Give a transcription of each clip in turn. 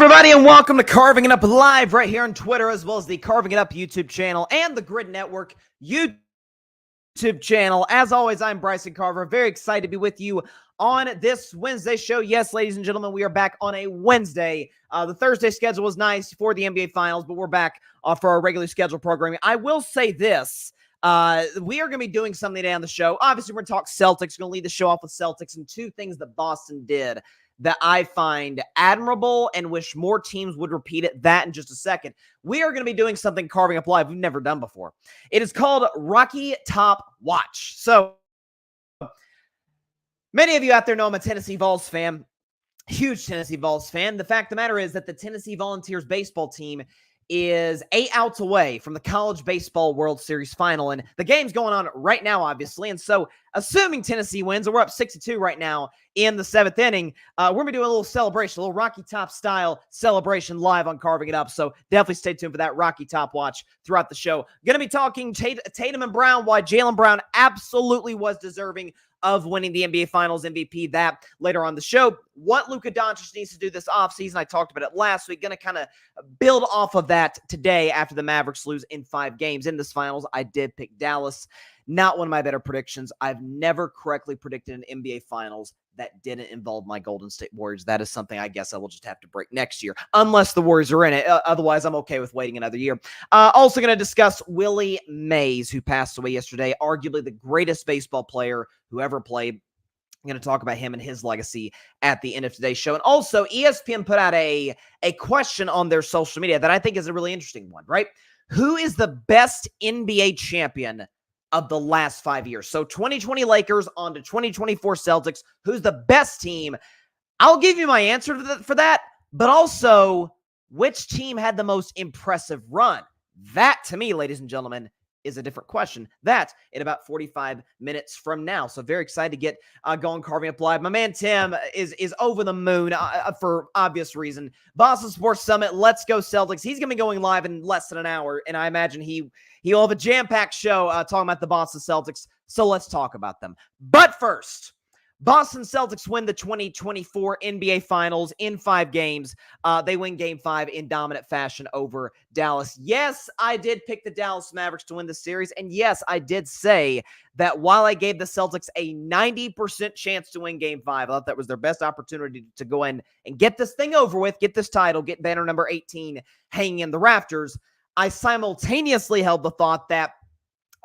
everybody, and welcome to Carving It Up Live right here on Twitter, as well as the Carving It Up YouTube channel and the Grid Network YouTube channel. As always, I'm Bryson Carver. Very excited to be with you on this Wednesday show. Yes, ladies and gentlemen, we are back on a Wednesday. The Thursday schedule was nice for the NBA Finals, but we're back for our regularly scheduled programming. I will say this. We are going to be doing something today on the show. Obviously, we're going to talk Celtics. We're going to lead the show off with Celtics and two things that Boston did that I find admirable and wish more teams would repeat it. That in just a second. We are going to be doing something Carving Up Live we've never done before. It is called Rocky Top Watch. So many of you out there know I'm a Tennessee Vols fan, huge Tennessee Vols fan. The fact of the matter is that the Tennessee Volunteers baseball team is 8 outs away from the College Baseball World Series final, and the game's going on right now, obviously. And so, assuming Tennessee wins, and we're up 6-2 right now in the 7th inning, we're going to be doing a little celebration, a little Rocky Top style celebration live on Carving It Up. So definitely stay tuned for that Rocky Top watch throughout the show. Going to be talking Tatum and Brown, why Jaylen Brown absolutely was deserving of winning the NBA Finals MVP. That later on the show. What Luka Doncic needs to do this offseason. I talked about it last week. Going to kind of build off of that today after the Mavericks lose in 5 games in this finals. I did pick Dallas. Not one of my better predictions. I've never correctly predicted an NBA Finals that didn't involve my Golden State Warriors. That is something I guess I will just have to break next year, unless the Warriors are in it. Otherwise, I'm okay with waiting another year. Also going to discuss Willie Mays, who passed away yesterday, arguably the greatest baseball player who ever played. I'm going to talk about him and his legacy at the end of today's show. And also, ESPN put out a question on their social media that I think is a really interesting one, right? Who is the best NBA champion of the last 5 years? So 2020 Lakers on to 2024 Celtics. Who's the best team? I'll give you my answer for that, but also which team had the most impressive run? That, to me, ladies and gentlemen, is a different question. That in about 45 minutes from now. So very excited to get going Carving Up Live. My man Tim is over the moon for obvious reason. Boston Sports Summit, let's go Celtics. He's going to be going live in less than an hour, and I imagine he'll have a jam-packed show talking about the Boston Celtics. So let's talk about them. But first, Boston Celtics win the 2024 NBA Finals in 5 games. They win Game 5 in dominant fashion over Dallas. Yes, I did pick the Dallas Mavericks to win the series. And yes, I did say that while I gave the Celtics a 90% chance to win Game 5, I thought that was their best opportunity to go in and get this thing over with, get this title, get banner number 18 hanging in the rafters. I simultaneously held the thought that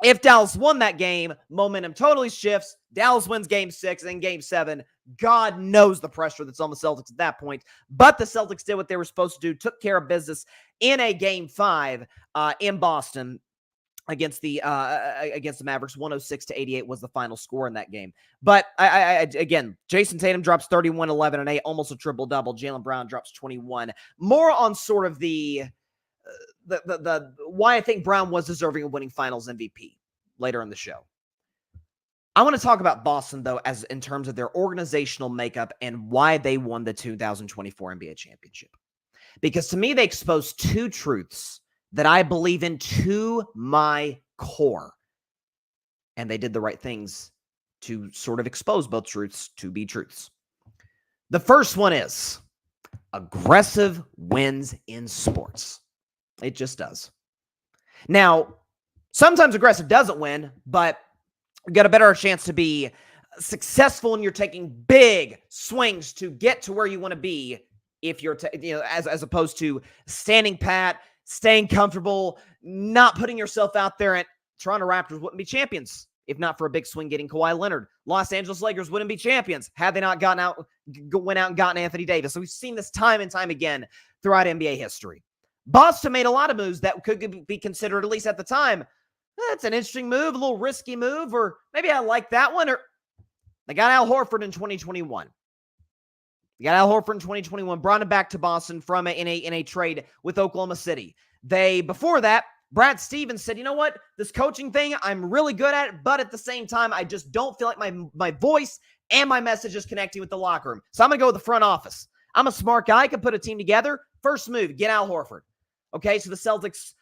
if Dallas won that game, momentum totally shifts. Dallas wins Game 6 and then Game 7. God knows the pressure that's on the Celtics at that point. But the Celtics did what they were supposed to do, took care of business in a Game 5 in Boston against the Mavericks. 106-88 was the final score in that game. But again, Jason Tatum drops 31, 11, and 8, almost a triple-double. Jaylen Brown drops 21. More on sort of the why I think Brown was deserving of winning Finals MVP later in the show. I want to talk about Boston, though, as in terms of their organizational makeup and why they won the 2024 NBA championship. Because to me, they exposed 2 truths that I believe in to my core. And they did the right things to sort of expose both truths to be truths. The first one is aggressive wins in sports. It just does. Now, sometimes aggressive doesn't win, but you got a better chance to be successful when you're taking big swings to get to where you want to be if you're, as opposed to standing pat, staying comfortable, not putting yourself out there. And Toronto Raptors wouldn't be champions if not for a big swing getting Kawhi Leonard. Los Angeles Lakers wouldn't be champions had they not went out and gotten Anthony Davis. So we've seen this time and time again throughout NBA history. Boston made a lot of moves that could be considered, at least at the time, that's an interesting move, a little risky move, or maybe I like that one. Or they got Al Horford in 2021. They got Al Horford in 2021, brought him back to Boston from in a trade with Oklahoma City. Before that, Brad Stevens said, you know what, this coaching thing, I'm really good at it, but at the same time, I just don't feel like my voice and my message is connecting with the locker room. So I'm going to go with the front office. I'm a smart guy. I can put a team together. First move, get Al Horford. Okay, so the Celtics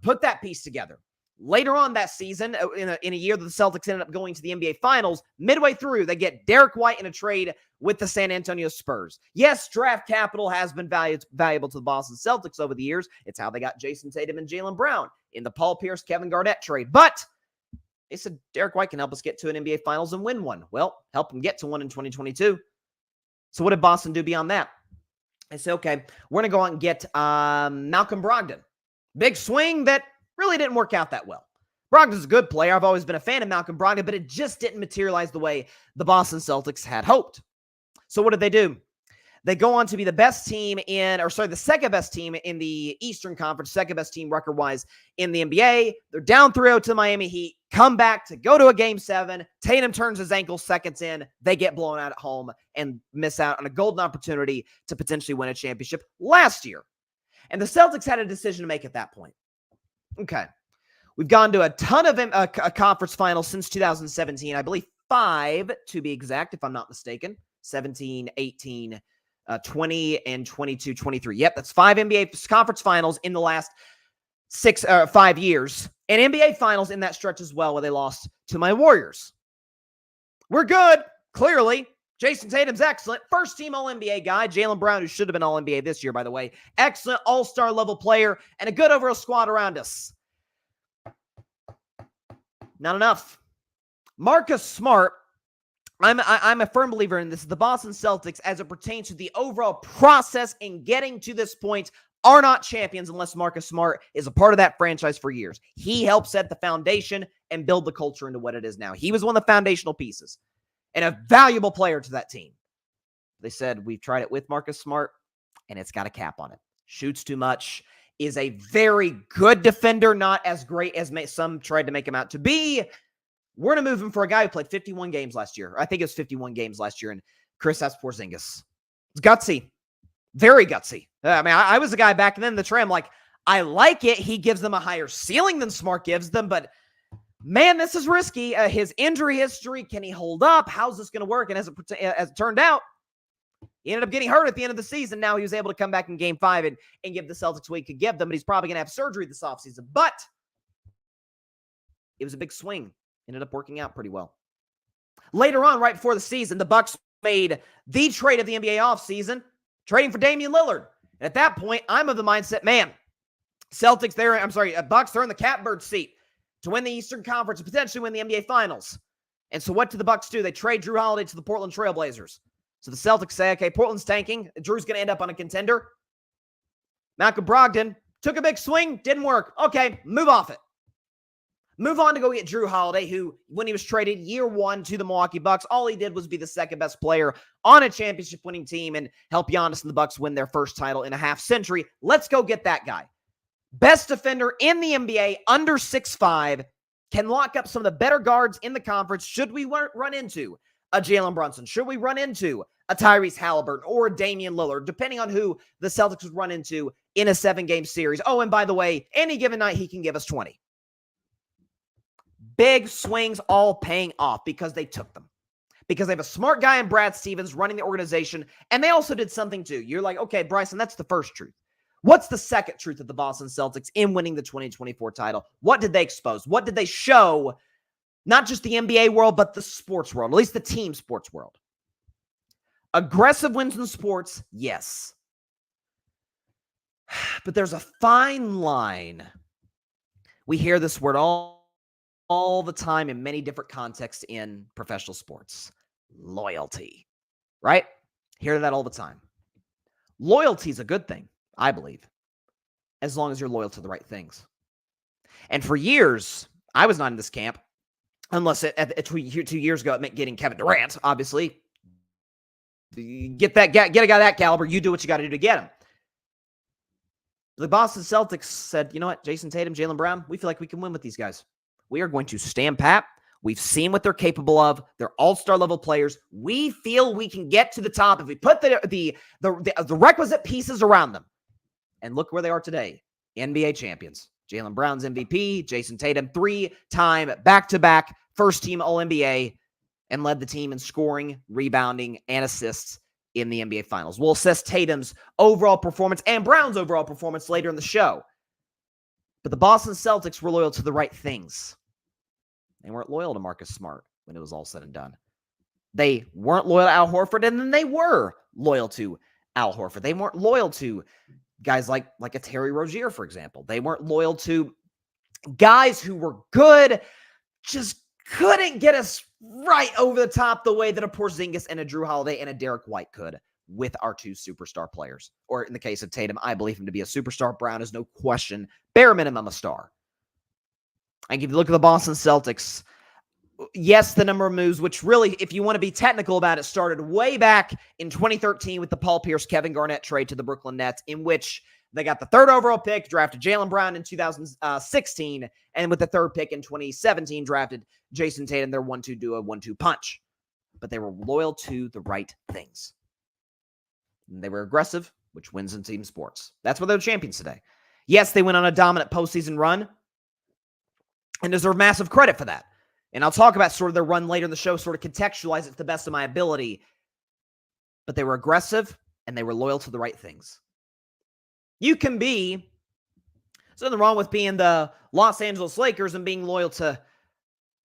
put that piece together. Later on that season, in a year that the Celtics ended up going to the NBA Finals, midway through, they get Derek White in a trade with the San Antonio Spurs. Yes, draft capital has been valuable to the Boston Celtics over the years. It's how they got Jason Tatum and Jaylen Brown in the Paul Pierce, Kevin Garnett trade. But they said Derek White can help us get to an NBA Finals and win one. Well, help them get to one in 2022. So what did Boston do beyond that? They said, okay, we're going to go out and get Malcolm Brogdon. Big swing that really didn't work out that well. Brogdon's a good player. I've always been a fan of Malcolm Brogdon, but it just didn't materialize the way the Boston Celtics had hoped. So what did they do? They go on to be the second best team in the Eastern Conference, second best team record-wise in the NBA. They're down 3-0 to the Miami Heat, come back to go to a Game 7. Tatum turns his ankle seconds in. They get blown out at home and miss out on a golden opportunity to potentially win a championship last year. And the Celtics had a decision to make at that point. Okay. We've gone to a ton of conference finals since 2017. I believe 5 to be exact, if I'm not mistaken. 17, 18, 20, and 22, 23. Yep, that's 5 NBA conference finals in the last 5 years. And NBA finals in that stretch as well, where they lost to my Warriors. We're good, clearly. Jason Tatum's excellent. First team All-NBA guy. Jaylen Brown, who should have been All-NBA this year, by the way. Excellent All-Star level player and a good overall squad around us. Not enough. Marcus Smart, I'm a firm believer in this. The Boston Celtics, as it pertains to the overall process in getting to this point, are not champions unless Marcus Smart is a part of that franchise for years. He helped set the foundation and build the culture into what it is now. He was one of the foundational pieces and a valuable player to that team. They said, we've tried it with Marcus Smart, and it's got a cap on it. Shoots too much, is a very good defender, not as great as some tried to make him out to be. We're going to move him for a guy who played 51 games last year. I think it was 51 games last year, and Kristaps Porzingis. It's gutsy. Very gutsy. I was a guy back then in the trade. I'm like, I like it. He gives them a higher ceiling than Smart gives them, but man, this is risky. His injury history, can he hold up? How's this going to work? And as it turned out, he ended up getting hurt at the end of the season. Now he was able to come back in Game 5 and give the Celtics what he could give them, but he's probably going to have surgery this offseason. But it was a big swing. Ended up working out pretty well. Later on, right before the season, the Bucks made the trade of the NBA offseason, trading for Damian Lillard. And at that point, I'm of the mindset, man, Bucks, they're in the catbird seat to win the Eastern Conference and potentially win the NBA Finals. And so what do the Bucks do? They trade Drew Holiday to the Portland Trail Blazers. So the Celtics say, okay, Portland's tanking. Drew's going to end up on a contender. Malcolm Brogdon took a big swing, didn't work. Okay, move off it. Move on to go get Drew Holiday, who, when he was traded year 1 to the Milwaukee Bucks, all he did was be the second best player on a championship-winning team and help Giannis and the Bucks win their first title in a half century. Let's go get that guy. Best defender in the NBA, under 6'5", can lock up some of the better guards in the conference. Should we run into a Jalen Brunson? Should we run into a Tyrese Halliburton or a Damian Lillard, depending on who the Celtics would run into in a 7-game series? Oh, and by the way, any given night, he can give us 20. Big swings all paying off because they took them. Because they have a smart guy in Brad Stevens running the organization, and they also did something too. You're like, okay, Bryson, that's the first truth. What's the second truth of the Boston Celtics in winning the 2024 title? What did they expose? What did they show? Not just the NBA world, but the sports world, at least the team sports world. Aggressive wins in sports, yes. But there's a fine line. We hear this word all the time in many different contexts in professional sports. Loyalty, right? Hear that all the time. Loyalty is a good thing, I believe, as long as you're loyal to the right things. And for years, I was not in this camp, unless 2 years ago it meant getting Kevin Durant, obviously. Get a guy that caliber, you do what you got to do to get him. The Boston Celtics said, you know what, Jason Tatum, Jaylen Brown, we feel like we can win with these guys. We are going to stand pat. We've seen what they're capable of. They're all-star level players. We feel we can get to the top if we put the requisite pieces around them. And look where they are today. NBA champions. Jaylen Brown's MVP. Jason Tatum, 3-time back-to-back first-team All-NBA, and led the team in scoring, rebounding, and assists in the NBA Finals. We'll assess Tatum's overall performance and Brown's overall performance later in the show. But the Boston Celtics were loyal to the right things. They weren't loyal to Marcus Smart when it was all said and done. They weren't loyal to Al Horford, and then they were loyal to Al Horford. They weren't loyal to guys like a Terry Rozier, for example. They weren't loyal to guys who were good, just couldn't get us right over the top the way that a Porzingis and a Drew Holiday and a Derek White could with our two superstar players. Or in the case of Tatum, I believe him to be a superstar. Brown is no question, bare minimum, a star. And if you look at the Boston Celtics, yes, the number of moves, which really, if you want to be technical about it, started way back in 2013 with the Paul Pierce, Kevin Garnett trade to the Brooklyn Nets, in which they got the third overall pick, drafted Jaylen Brown in 2016, and with the third pick in 2017, drafted Jason Tatum, their 1-2 duo, 1-2 punch. But they were loyal to the right things. And they were aggressive, which wins in team sports. That's why they're champions today. Yes, they went on a dominant postseason run and deserve massive credit for that. And I'll talk about sort of their run later in the show, sort of contextualize it to the best of my ability. But they were aggressive and they were loyal to the right things. You can be, there's nothing wrong with being the Los Angeles Lakers and being loyal to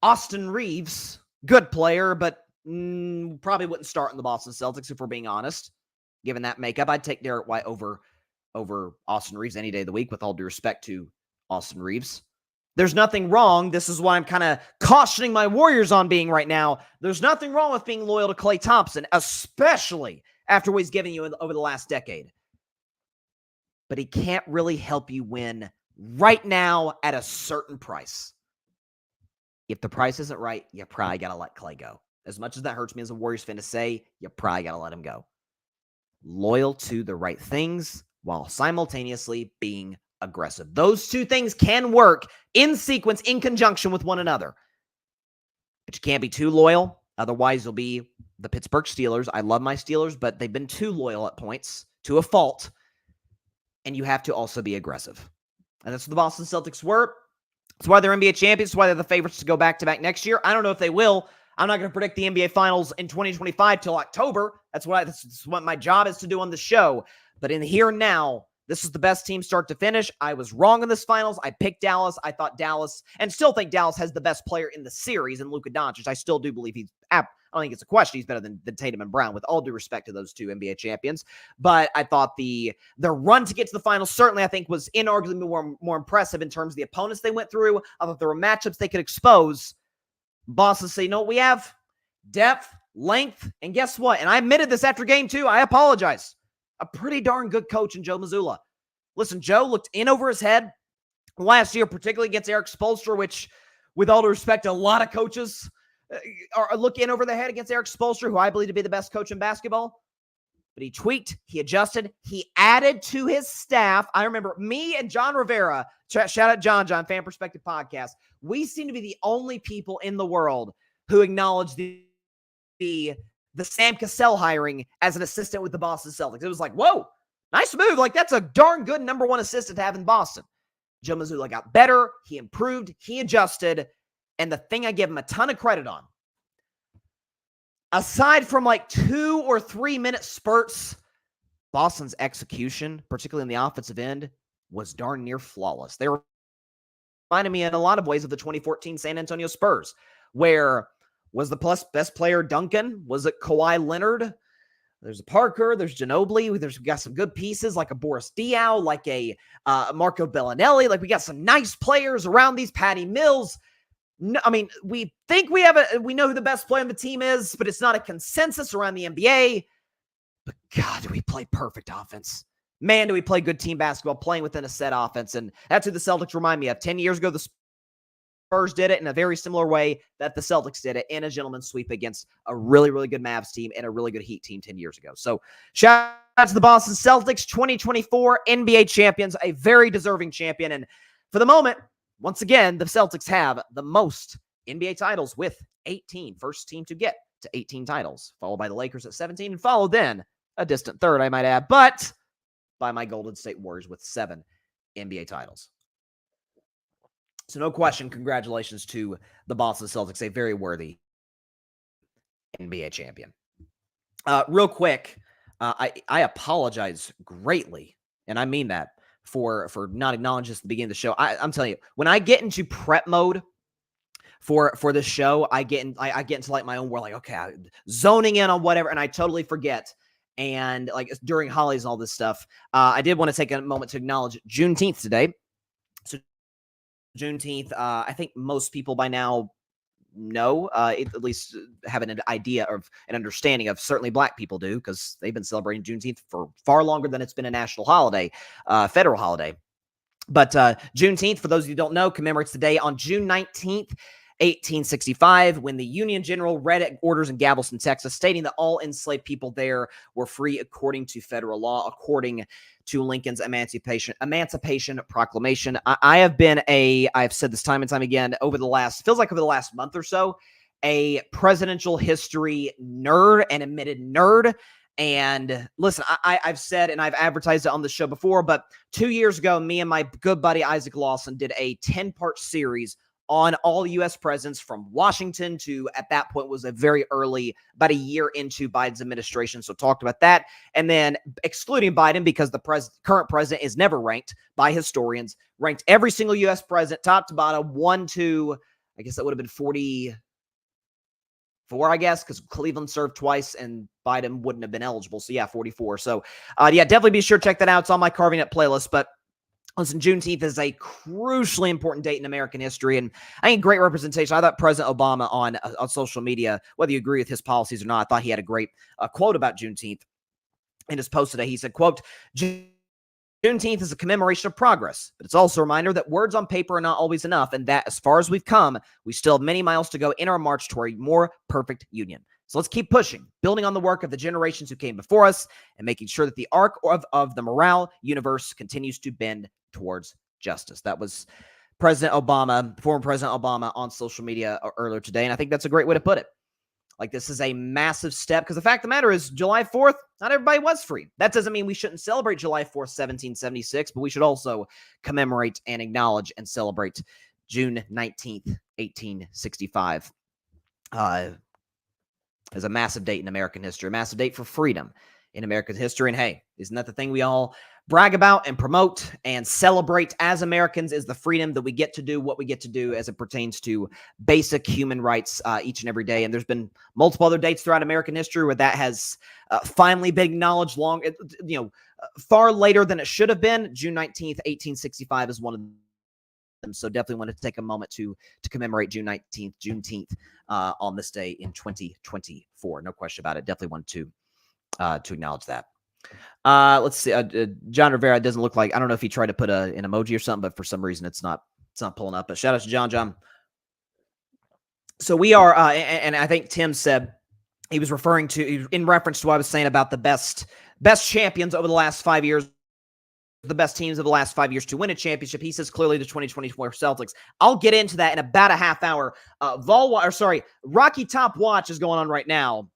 Austin Reeves, good player, but probably wouldn't start in the Boston Celtics if we're being honest. Given that makeup, I'd take Derek White over Austin Reeves any day of the week, with all due respect to Austin Reeves. There's nothing wrong. This is what I'm kind of cautioning my Warriors on being right now. There's nothing wrong with being loyal to Klay Thompson, especially after what he's given you over the last decade. But he can't really help you win right now at a certain price. If the price isn't right, you probably got to let Klay go. As much as that hurts me as a Warriors fan to say, you probably got to let him go. Loyal to the right things while simultaneously being aggressive. Those two things can work in sequence, in conjunction with one another. But you can't be too loyal. Otherwise, you'll be the Pittsburgh Steelers. I love my Steelers, but they've been too loyal at points, to a fault. And you have to also be aggressive. And that's what the Boston Celtics were. That's why they're NBA champions. That's why they're the favorites to go back-to-back next year. I don't know if they will. I'm not going to predict the NBA Finals in 2025 till October. That's what my job is to do on the show. But in the here and now, this is the best team start to finish. I was wrong in this finals. I picked Dallas. I thought Dallas, and still think Dallas has the best player in the series in Luka Doncic. I still do believe I don't think it's a question. He's better than Tatum and Brown, with all due respect to those two NBA champions. But I thought the run to get to the finals, certainly I think, was inarguably more impressive in terms of the opponents they went through. I thought there were matchups they could expose. Boston say, you know what we have? Depth, length, and guess what? And I admitted this after game 2. I apologize. A pretty darn good coach in Joe Mazzulla. Listen, Joe looked in over his head last year, particularly against Eric Spoelstra, which, with all due respect, a lot of coaches are looking over their head against Eric Spoelstra, who I believe to be the best coach in basketball. But he tweaked, he adjusted, he added to his staff. I remember me and John Rivera, shout out John, Fan Perspective Podcast. We seem to be the only people in the world who acknowledge the Sam Cassell hiring as an assistant with the Boston Celtics. It was like, whoa, nice move. Like, that's a darn good number one assistant to have in Boston. Joe Mazzulla got better. He improved. He adjusted. And the thing I give him a ton of credit on, aside from like 2 or 3 minute spurts, Boston's execution, particularly in the offensive end, was darn near flawless. They reminded me in a lot of ways of the 2014 San Antonio Spurs, where was the best player Duncan? Was it Kawhi Leonard? There's a Parker, there's Ginobili, we got some good pieces like a Boris Diaw, like a Marco Bellinelli. Like, we got some nice players around these, Patty Mills. No, I mean, we think we know who the best player on the team is, but it's not a consensus around the NBA. But God, do we play perfect offense? Man, do we play good team basketball playing within a set offense. And that's who the Celtics remind me of. 10 years ago, the Spurs did it in a very similar way that the Celtics did it, in a gentleman's sweep against a really, really good Mavs team and a really good Heat team 10 years ago. So shout out to the Boston Celtics, 2024 NBA champions, a very deserving champion. And for the moment, once again, the Celtics have the most NBA titles with 18. First team to get to 18 titles, followed by the Lakers at 17, and followed then, a distant third, I might add, but by my Golden State Warriors with 7 NBA titles. So no question, congratulations to the Boston Celtics, a very worthy NBA champion. Real quick, I apologize greatly, and I mean that, for not acknowledging this at the beginning of the show. I'm telling you, when I get into prep mode for this show, I get into like my own world, like, okay, I'm zoning in on whatever, and I totally forget. And like during holidays and all this stuff, I did want to take a moment to acknowledge Juneteenth today. So Juneteenth, I think most people by now know, at least have an idea of an understanding of. Certainly Black people do, because they've been celebrating Juneteenth for far longer than it's been a national holiday, federal holiday. But Juneteenth, for those of you who don't know, commemorates the day on June 19th, 1865, when the Union General read orders in Galveston, Texas, stating that all enslaved people there were free according to federal law, according to Lincoln's Emancipation Proclamation. I've said this time and time again over the last month or so, a presidential history nerd, an admitted nerd. And listen, I've said, and I've advertised it on the show before, but 2 years ago, me and my good buddy Isaac Lawson did a 10-part series on all U.S. presidents from Washington to, at that point, was a very early, about a year into Biden's administration. So talked about that. And then excluding Biden, because the current president is never ranked by historians, ranked every single U.S. president, top to bottom, 1 to, I guess that would have been 44, I guess, because Cleveland served twice and Biden wouldn't have been eligible. So yeah, 44. So yeah, definitely be sure to check that out. It's on my Carving Up playlist. But listen, Juneteenth is a crucially important date in American history, and I think great representation. I thought President Obama on social media, whether you agree with his policies or not, I thought he had a great quote about Juneteenth in his post today. He said, quote, Juneteenth is a commemoration of progress, but it's also a reminder that words on paper are not always enough, and that as far as we've come, we still have many miles to go in our march toward a more perfect union. So let's keep pushing, building on the work of the generations who came before us, and making sure that the arc of the morale universe continues to bend towards justice. That was President Obama, former President Obama, on social media earlier today, and I think that's a great way to put it. Like, this is a massive step, because the fact of the matter is, July 4th, not everybody was free. That doesn't mean we shouldn't celebrate July 4th, 1776, but we should also commemorate and acknowledge and celebrate June 19th, 1865. As a massive date in American history, a massive date for freedom in American history. And hey, isn't that the thing we all brag about and promote and celebrate as Americans, is the freedom that we get to do what we get to do as it pertains to basic human rights each and every day. And there's been multiple other dates throughout American history where that has finally been acknowledged far later than it should have been. June 19th, 1865 is one of them. So definitely want to take a moment to commemorate Juneteenth on this day in 2024. No question about it. Definitely want to acknowledge that. Let's see. John Rivera doesn't look like, I don't know if he tried to put an emoji or something, but for some reason it's not pulling up. But shout out to John. So we are, and I think Tim said he was referring to, in reference to what I was saying about the best champions over the last 5 years, the best teams of the last 5 years to win a championship. He says clearly the 2024 Celtics. I'll get into that in about a half hour. Rocky Top Watch is going on right now,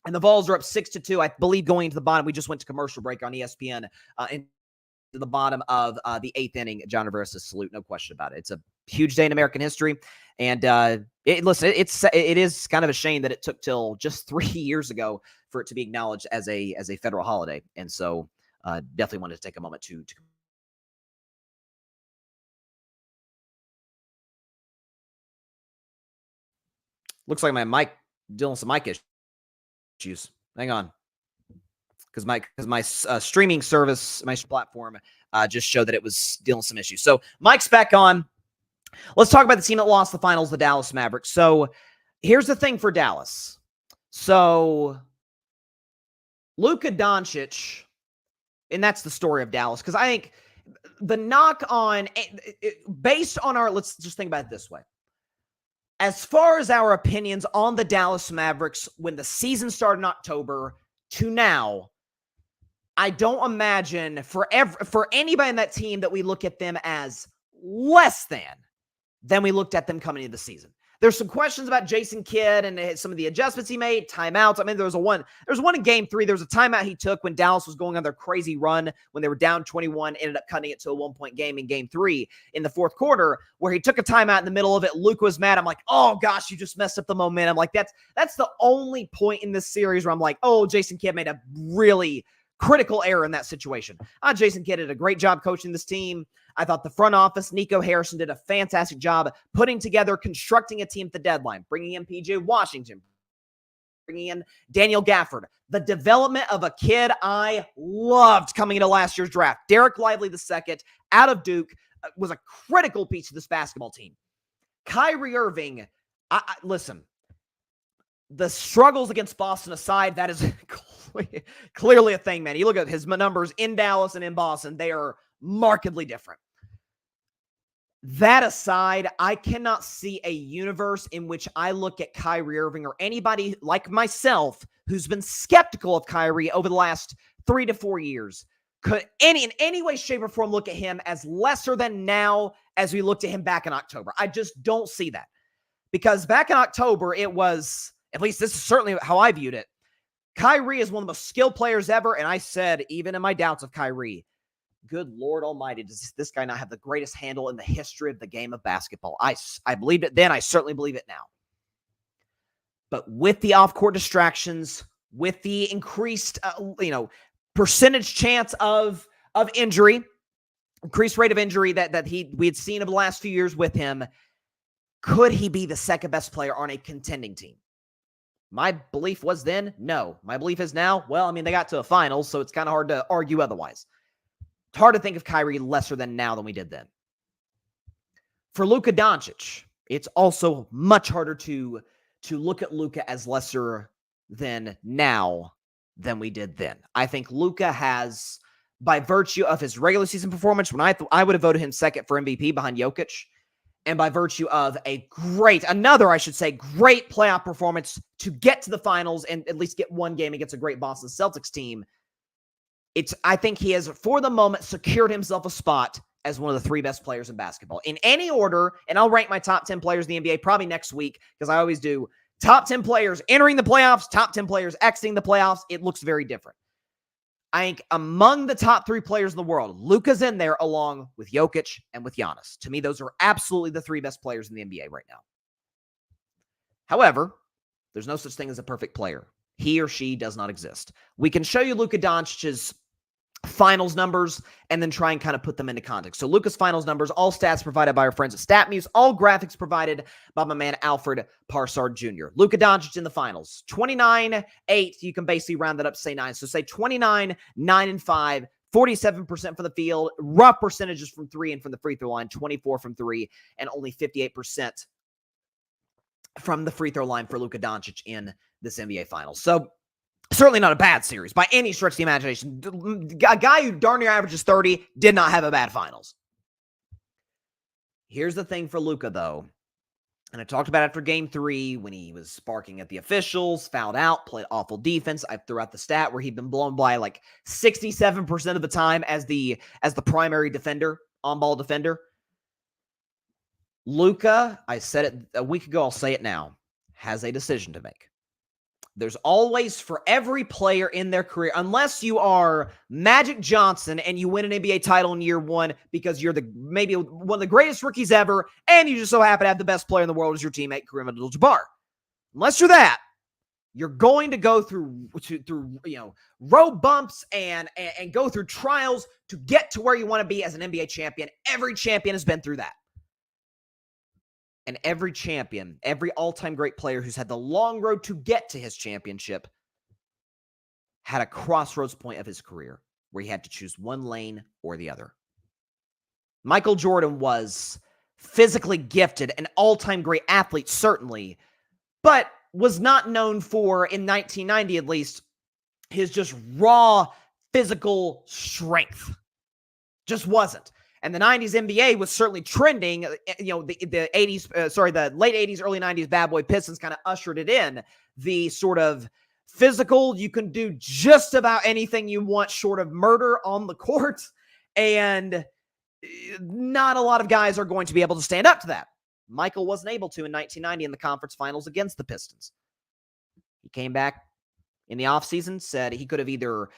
and the Vols are up 6-2, I believe, going into the bottom. We just went to commercial break on ESPN into the bottom of the 8th inning. John Rivera says salute, no question about it. It's a huge day in American history, and it is kind of a shame that it took till just 3 years ago for it to be acknowledged as a federal holiday, and so. Definitely wanted to take a moment to looks like my mic dealing with some mic issues. Hang on, because my streaming service, my platform, just showed that it was dealing with some issues. So mic's back on. Let's talk about the team that lost the finals, the Dallas Mavericks. So here's the thing for Dallas. So Luka Doncic. And that's the story of Dallas. Because I think the knock on, based on let's just think about it this way. As far as our opinions on the Dallas Mavericks when the season started in October to now, I don't imagine for anybody in that team that we look at them as less than we looked at them coming into the season. There's some questions about Jason Kidd and some of the adjustments he made, timeouts. I mean, there was one in game 3. There was a timeout he took when Dallas was going on their crazy run when they were down 21, ended up cutting it to a 1-point game in game 3 in the fourth quarter, where he took a timeout in the middle of it. Luka was mad. I'm like, oh gosh, you just messed up the momentum. Like that's the only point in this series where I'm like, oh, Jason Kidd made a really critical error in that situation. Jason Kidd did a great job coaching this team. I thought the front office, Nico Harrison, did a fantastic job putting together, constructing a team at the deadline, bringing in PJ Washington, bringing in Daniel Gafford. The development of a kid I loved coming into last year's draft. Derek Lively II out of Duke was a critical piece of this basketball team. Kyrie Irving, listen, the struggles against Boston aside, that is clearly a thing, man. You look at his numbers in Dallas and in Boston, they are markedly different. That aside, I cannot see a universe in which I look at Kyrie Irving or anybody like myself who's been skeptical of Kyrie over the last 3 to 4 years could in any way, shape, or form look at him as lesser than now as we looked at him back in October. I just don't see that. Because back in October, it was, at least this is certainly how I viewed it, Kyrie is one of the most skilled players ever, and I said, even in my doubts of Kyrie, good Lord Almighty, does this guy not have the greatest handle in the history of the game of basketball? I believed it then. I certainly believe it now. But with the off-court distractions, with the increased, percentage chance of injury, increased rate of injury that we had seen over the last few years with him, could he be the second best player on a contending team? My belief was then, no. My belief is now, they got to a finals, so it's kind of hard to argue otherwise. It's hard to think of Kyrie lesser than now than we did then. For Luka Doncic, it's also much harder to look at Luka as lesser than now than we did then. I think Luka has, by virtue of his regular season performance, when I would have voted him second for MVP behind Jokic, and by virtue of great playoff performance to get to the finals and at least get one game against a great Boston Celtics team, I think he has, for the moment, secured himself a spot as one of the 3 best players in basketball. In any order, and I'll rank my top 10 players in the NBA probably next week, because I always do, top 10 players entering the playoffs, top 10 players exiting the playoffs. It looks very different. I think among the top 3 players in the world, Luka's in there along with Jokic and with Giannis. To me, those are absolutely the 3 best players in the NBA right now. However, there's no such thing as a perfect player. He or she does not exist. We can show you Luka Doncic's finals numbers and then try and kind of put them into context. So Luka's finals numbers, all stats provided by our friends at StatMuse, all graphics provided by my man Alfred Parsard Jr. Luka Doncic in the finals, 29-8. You can basically round that up to say 9. So say 29, 9-5, 47% from the field, rough percentages from 3 and from the free throw line, 24 from 3, and only 58% from the free throw line for Luka Doncic in this NBA Finals. So certainly not a bad series by any stretch of the imagination. A guy who darn near averages 30 did not have a bad finals. Here's the thing for Luka, though. And I talked about after game 3 when he was sparking at the officials, fouled out, played awful defense. I threw out the stat where he'd been blown by like 67% of the time as the primary defender, on-ball defender. Luka, I said it a week ago, I'll say it now, has a decision to make. There's always, for every player in their career, unless you are Magic Johnson and you win an NBA title in year 1 because you're maybe one of the greatest rookies ever, and you just so happen to have the best player in the world as your teammate, Kareem Abdul-Jabbar. Unless you're that, you're going to go through road bumps and go through trials to get to where you want to be as an NBA champion. Every champion has been through that. And every champion, every all-time great player who's had the long road to get to his championship had a crossroads point of his career where he had to choose one lane or the other. Michael Jordan was physically gifted, an all-time great athlete, certainly, but was not known for, in 1990 at least, his just raw physical strength. Just wasn't. And the 90s NBA was certainly trending. The late 80s, early 90s bad boy Pistons kind of ushered it in. The sort of physical, you can do just about anything you want short of murder on the court. And not a lot of guys are going to be able to stand up to that. Michael wasn't able to in 1990 in the conference finals against the Pistons. He came back in the offseason, said he could have either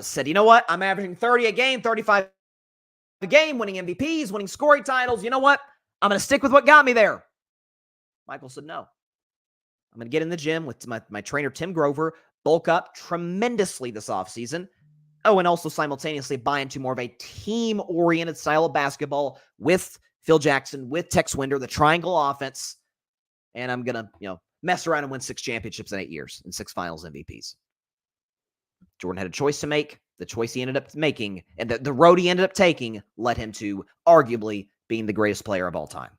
said, you know what, I'm averaging 30 a game, 35 a game, winning MVPs, winning scoring titles. You know what? I'm going to stick with what got me there. Michael said, no. I'm going to get in the gym with my trainer, Tim Grover, bulk up tremendously this offseason. Oh, and also simultaneously buy into more of a team-oriented style of basketball with Phil Jackson, with Tex Winder, the triangle offense. And I'm going to, mess around and win 6 championships in 8 years and 6 finals MVPs. Jordan had a choice to make. The choice he ended up making and the road he ended up taking led him to arguably being the greatest player of all time.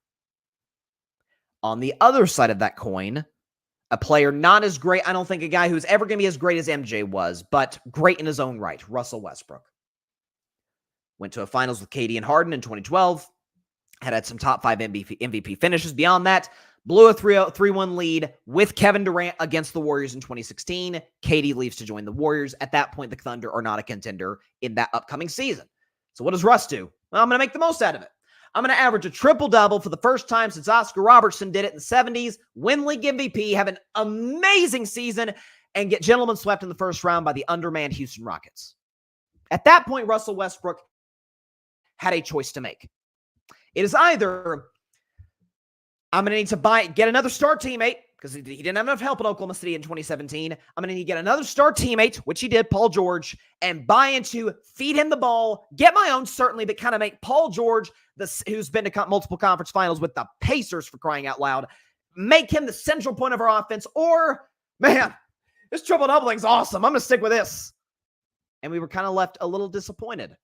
On the other side of that coin, a player not as great, I don't think a guy who's ever going to be as great as MJ was, but great in his own right, Russell Westbrook. Went to a finals with KD and Harden in 2012, had some top 5 MVP finishes. Beyond that, blew a 3-1 lead with Kevin Durant against the Warriors in 2016. KD leaves to join the Warriors. At that point, the Thunder are not a contender in that upcoming season. So what does Russ do? Well, I'm going to make the most out of it. I'm going to average a triple-double for the first time since Oscar Robertson did it in the 70s, win league MVP, have an amazing season, and get gentlemen swept in the first round by the undermanned Houston Rockets. At that point, Russell Westbrook had a choice to make. It is either I'm going to need to get another star teammate because he didn't have enough help in Oklahoma City in 2017. I'm going to need to get another star teammate, which he did, Paul George, and buy into, feed him the ball, get my own certainly, but kind of make Paul George, who's been to multiple conference finals with the Pacers for crying out loud, make him the central point of our offense. Or, man, this triple doubling is awesome. I'm going to stick with this. And we were kind of left a little disappointed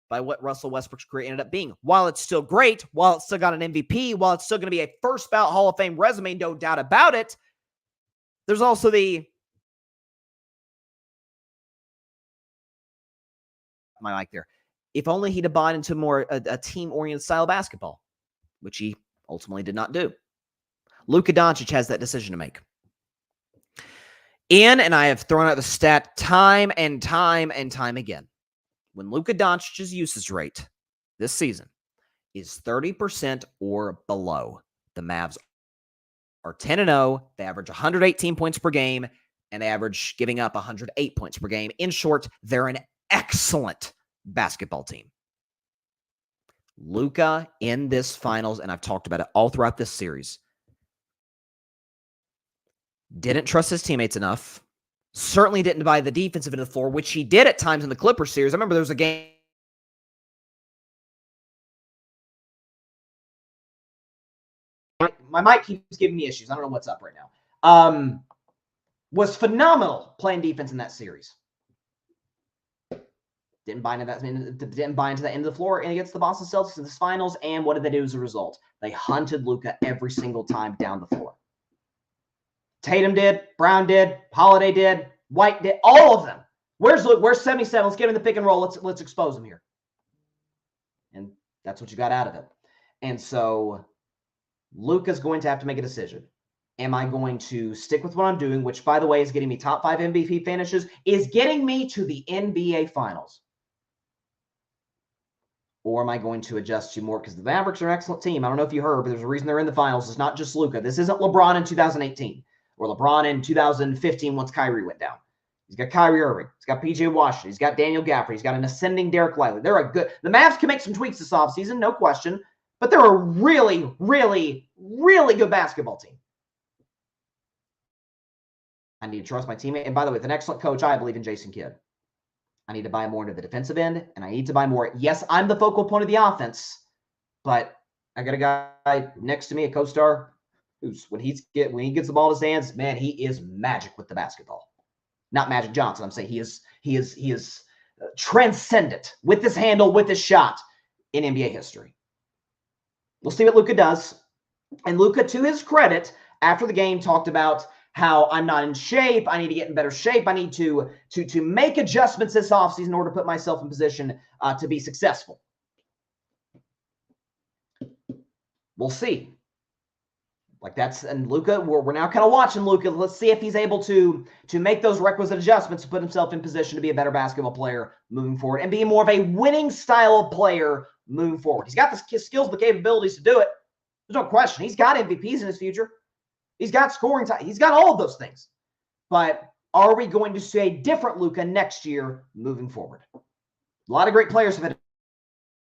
by what Russell Westbrook's career ended up being. While it's still great, while it's still got an MVP, while it's still going to be a first ballot Hall of Fame resume, no doubt about it, there's also my mic there. If only he'd have bought into more a team-oriented style of basketball, which he ultimately did not do. Luka Doncic has that decision to make. And I have thrown out the stat time and time and time again. When Luka Doncic's usage rate this season is 30% or below, the Mavs are 10-0. They average 118 points per game, and they average giving up 108 points per game. In short, they're an excellent basketball team. Luka in this finals, and I've talked about it all throughout this series, didn't trust his teammates enough. Certainly didn't buy the defensive end of the floor, which he did at times in the Clippers series. I remember there was a game. My mic keeps giving me issues. I don't know what's up right now. Was phenomenal playing defense in that series. Didn't buy into that end of the floor and against the Boston Celtics in the finals. And what did they do as a result? They hunted Luka every single time down the floor. Tatum did, Brown did, Holiday did, White did, all of them. Where's Luke? Where's 77? Let's get him in the pick and roll. Let's expose him here. And that's what you got out of it. And so Luka's going to have to make a decision. Am I going to stick with what I'm doing, which, by the way, is getting me top 5 MVP finishes, is getting me to the NBA Finals? Or am I going to adjust to more? Because the Mavericks are an excellent team. I don't know if you heard, but there's a reason they're in the finals. It's not just Luka. This isn't LeBron in 2018 or LeBron in 2015 once Kyrie went down. He's got Kyrie Irving. He's got P.J. Washington. He's got Daniel Gafford. He's got an ascending Derek Lively. The Mavs can make some tweaks this offseason, no question, but they're a really, really, really good basketball team. I need to trust my teammate. And by the way, with an excellent coach, I believe in Jason Kidd. I need to buy more into the defensive end, and I need to buy more. Yes, I'm the focal point of the offense, but I got a guy next to me, a co-star, who's when he gets the ball in his hands, man, he is magic with the basketball. Not Magic Johnson. I'm saying he is transcendent with his handle, with his shot in NBA history. We'll see what Luka does. And Luka, to his credit, after the game, talked about how I'm not in shape. I need to get in better shape. I need to make adjustments this offseason in order to put myself in position to be successful. We'll see. And Luka, we're now kind of watching Luka. Let's see if he's able to make those requisite adjustments to put himself in position to be a better basketball player moving forward and be more of a winning style of player moving forward. He's got the skills, the capabilities to do it. There's no question. He's got MVPs in his future. He's got scoring time. He's got all of those things. But are we going to see a different Luka next year moving forward? A lot of great players have had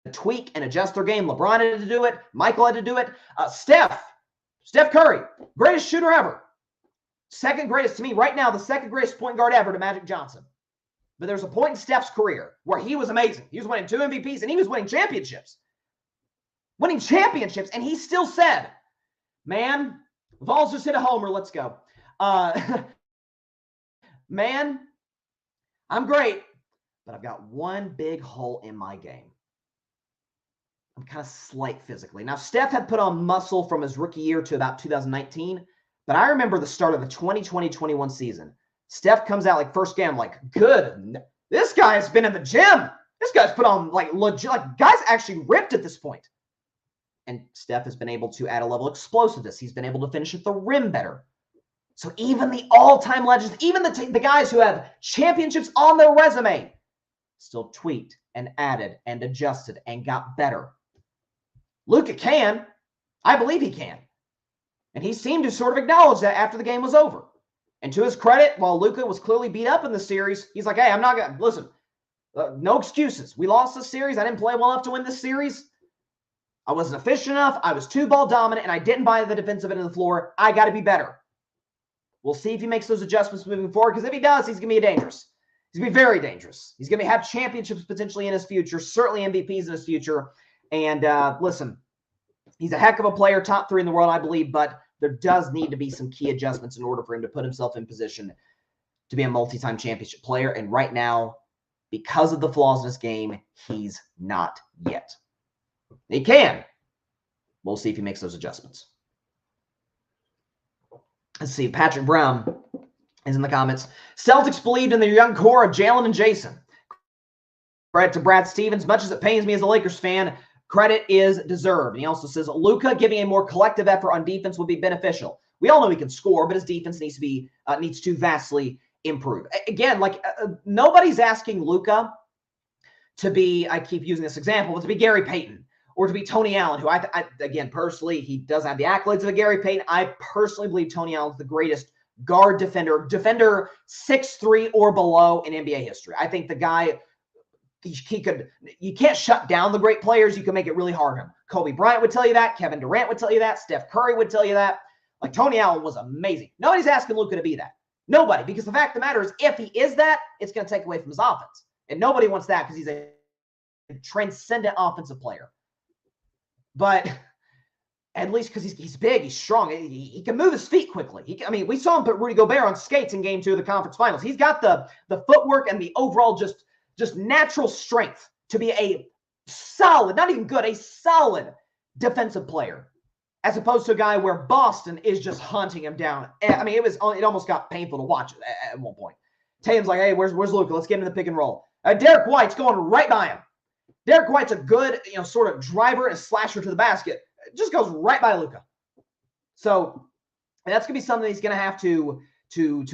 to tweak and adjust their game. LeBron had to do it. Michael had to do it. Steph Curry, greatest shooter ever. Second greatest to me right now, the second greatest point guard ever to Magic Johnson. But there's a point in Steph's career where he was amazing. He was winning 2 MVPs and he was winning championships. And he still said, man, Vols just hit a homer. Let's go. Man, I'm great, but I've got one big hole in my game. I'm kind of slight physically. Now, Steph had put on muscle from his rookie year to about 2019, but I remember the start of the 2020-21 season. Steph comes out like first game, I'm like, good. This guy's been in the gym. This guy's put on like legit, like guys actually ripped at this point. And Steph has been able to add a level of explosiveness. He's been able to finish at the rim better. So even the all-time legends, even the guys who have championships on their resume, still tweaked and added and adjusted and got better. Luka can. I believe he can. And he seemed to sort of acknowledge that after the game was over. And to his credit, while Luka was clearly beat up in the series, he's like, hey, I'm not going to, listen, no excuses. We lost this series. I didn't play well enough to win this series. I wasn't efficient enough. I was too ball dominant, and I didn't buy the defensive end of the floor. I got to be better. We'll see if he makes those adjustments moving forward, because if he does, he's going to be dangerous. He's going to be very dangerous. He's going to have championships potentially in his future, certainly MVPs in his future. And listen, he's a heck of a player, top 3 in the world, I believe, but there does need to be some key adjustments in order for him to put himself in position to be a multi-time championship player. And right now, because of the flaws in his game, he's not yet. He can. We'll see if he makes those adjustments. Let's see. Patrick Brown is in the comments. Celtics believed in their young core of Jaylen and Jason. Credit to Brad Stevens. Much as it pains me as a Lakers fan, credit is deserved. And he also says, Luka giving a more collective effort on defense would be beneficial. We all know he can score, but his defense needs to vastly improve. Again, nobody's asking Luka to be, I keep using this example, but to be Gary Payton or to be Tony Allen, who I again, personally, he doesn't have the accolades of a Gary Payton. I personally believe Tony Allen's the greatest guard defender 6'3" or below in NBA history. I think the guy, you can't shut down the great players. You can make it really hard on him. Kobe Bryant would tell you that. Kevin Durant would tell you that. Steph Curry would tell you that. Like, Tony Allen was amazing. Nobody's asking Luka to be that. Nobody, because the fact of the matter is, if he is that, it's going to take away from his offense. And nobody wants that because he's a transcendent offensive player. But at least because he's big, he's strong, he can move his feet quickly. We saw him put Rudy Gobert on skates in Game 2 of the conference finals. He's got the footwork and the overall just natural strength to be a solid, not even good, a solid defensive player, as opposed to a guy where Boston is just hunting him down. It almost got painful to watch at one point. Tatum's like, hey, where's Luka? Let's get him in the pick and roll. Derek White's going right by him. Derek White's a good, sort of driver and slasher to the basket. It just goes right by Luka. So that's going to be something he's going to have to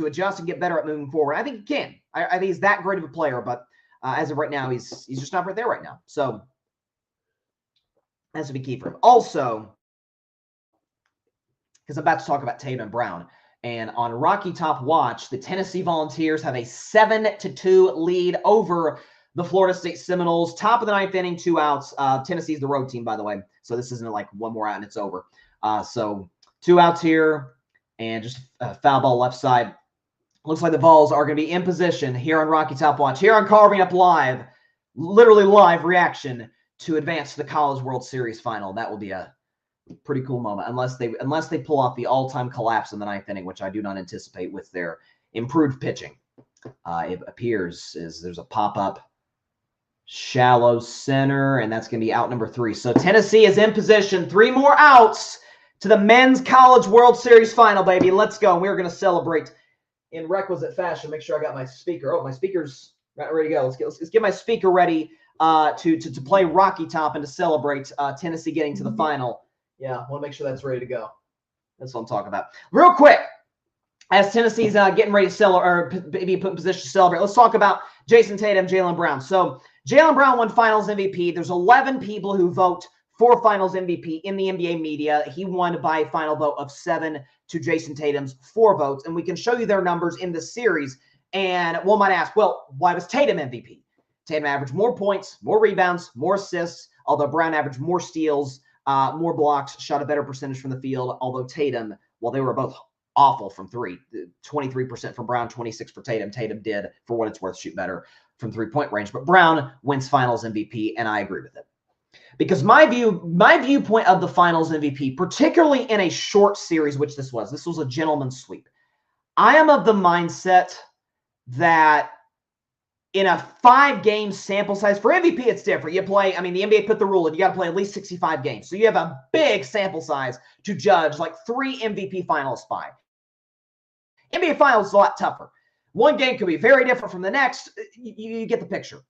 adjust and get better at moving forward. I think he can. I think he's that great of a player, but as of right now, he's just not right there right now. So that's to be key for him. Also, because I'm about to talk about Tatum and Brown, and on Rocky Top Watch, the Tennessee Volunteers have a 7-2 lead over the Florida State Seminoles. Top of the 9th inning, 2 outs. Tennessee's the road team, by the way. So this isn't like one more out and it's over. So 2 outs here and just a foul ball left side. Looks like the Vols are going to be in position here on Rocky Top Watch, here on Carving Up Live, literally live reaction to advance to the College World Series final. That will be a pretty cool moment, unless they pull off the all-time collapse in the 9th inning, which I do not anticipate with their improved pitching. It appears there's a pop-up shallow center, and that's going to be out number 3. So Tennessee is in position. 3 more outs to the Men's College World Series final, baby. Let's go. We're going to celebrate in requisite fashion. Make sure I got my speaker. Oh, my speaker's ready to go. Let's get my speaker ready to play Rocky Top and to celebrate Tennessee getting to the final. Yeah, I want to make sure that's ready to go. That's what I'm talking about. Real quick, as Tennessee's getting ready to be put in position to celebrate, let's talk about Jason Tatum, Jaylen Brown. So Jaylen Brown won Finals MVP. There's 11 people who vote for Finals MVP in the NBA media. He won by a final vote of 7 to Jason Tatum's 4 votes. And we can show you their numbers in the series. And one might ask, well, why was Tatum MVP? Tatum averaged more points, more rebounds, more assists, although Brown averaged more steals, more blocks, shot a better percentage from the field, although Tatum, while they were both awful from three. 23% for Brown, 26 for Tatum. Tatum did, for what it's worth, shoot better from three-point range. But Brown wins Finals MVP, and I agree with it. Because my viewpoint of the Finals MVP, particularly in a short series, which this was a gentleman's sweep. I am of the mindset that in a 5-game sample size, for MVP, it's different. You play, I mean, the NBA put the rule in, you got to play at least 65 games. So you have a big sample size to judge like 3 MVP finalists by. NBA Finals is a lot tougher. One game could be very different from the next. You get the picture.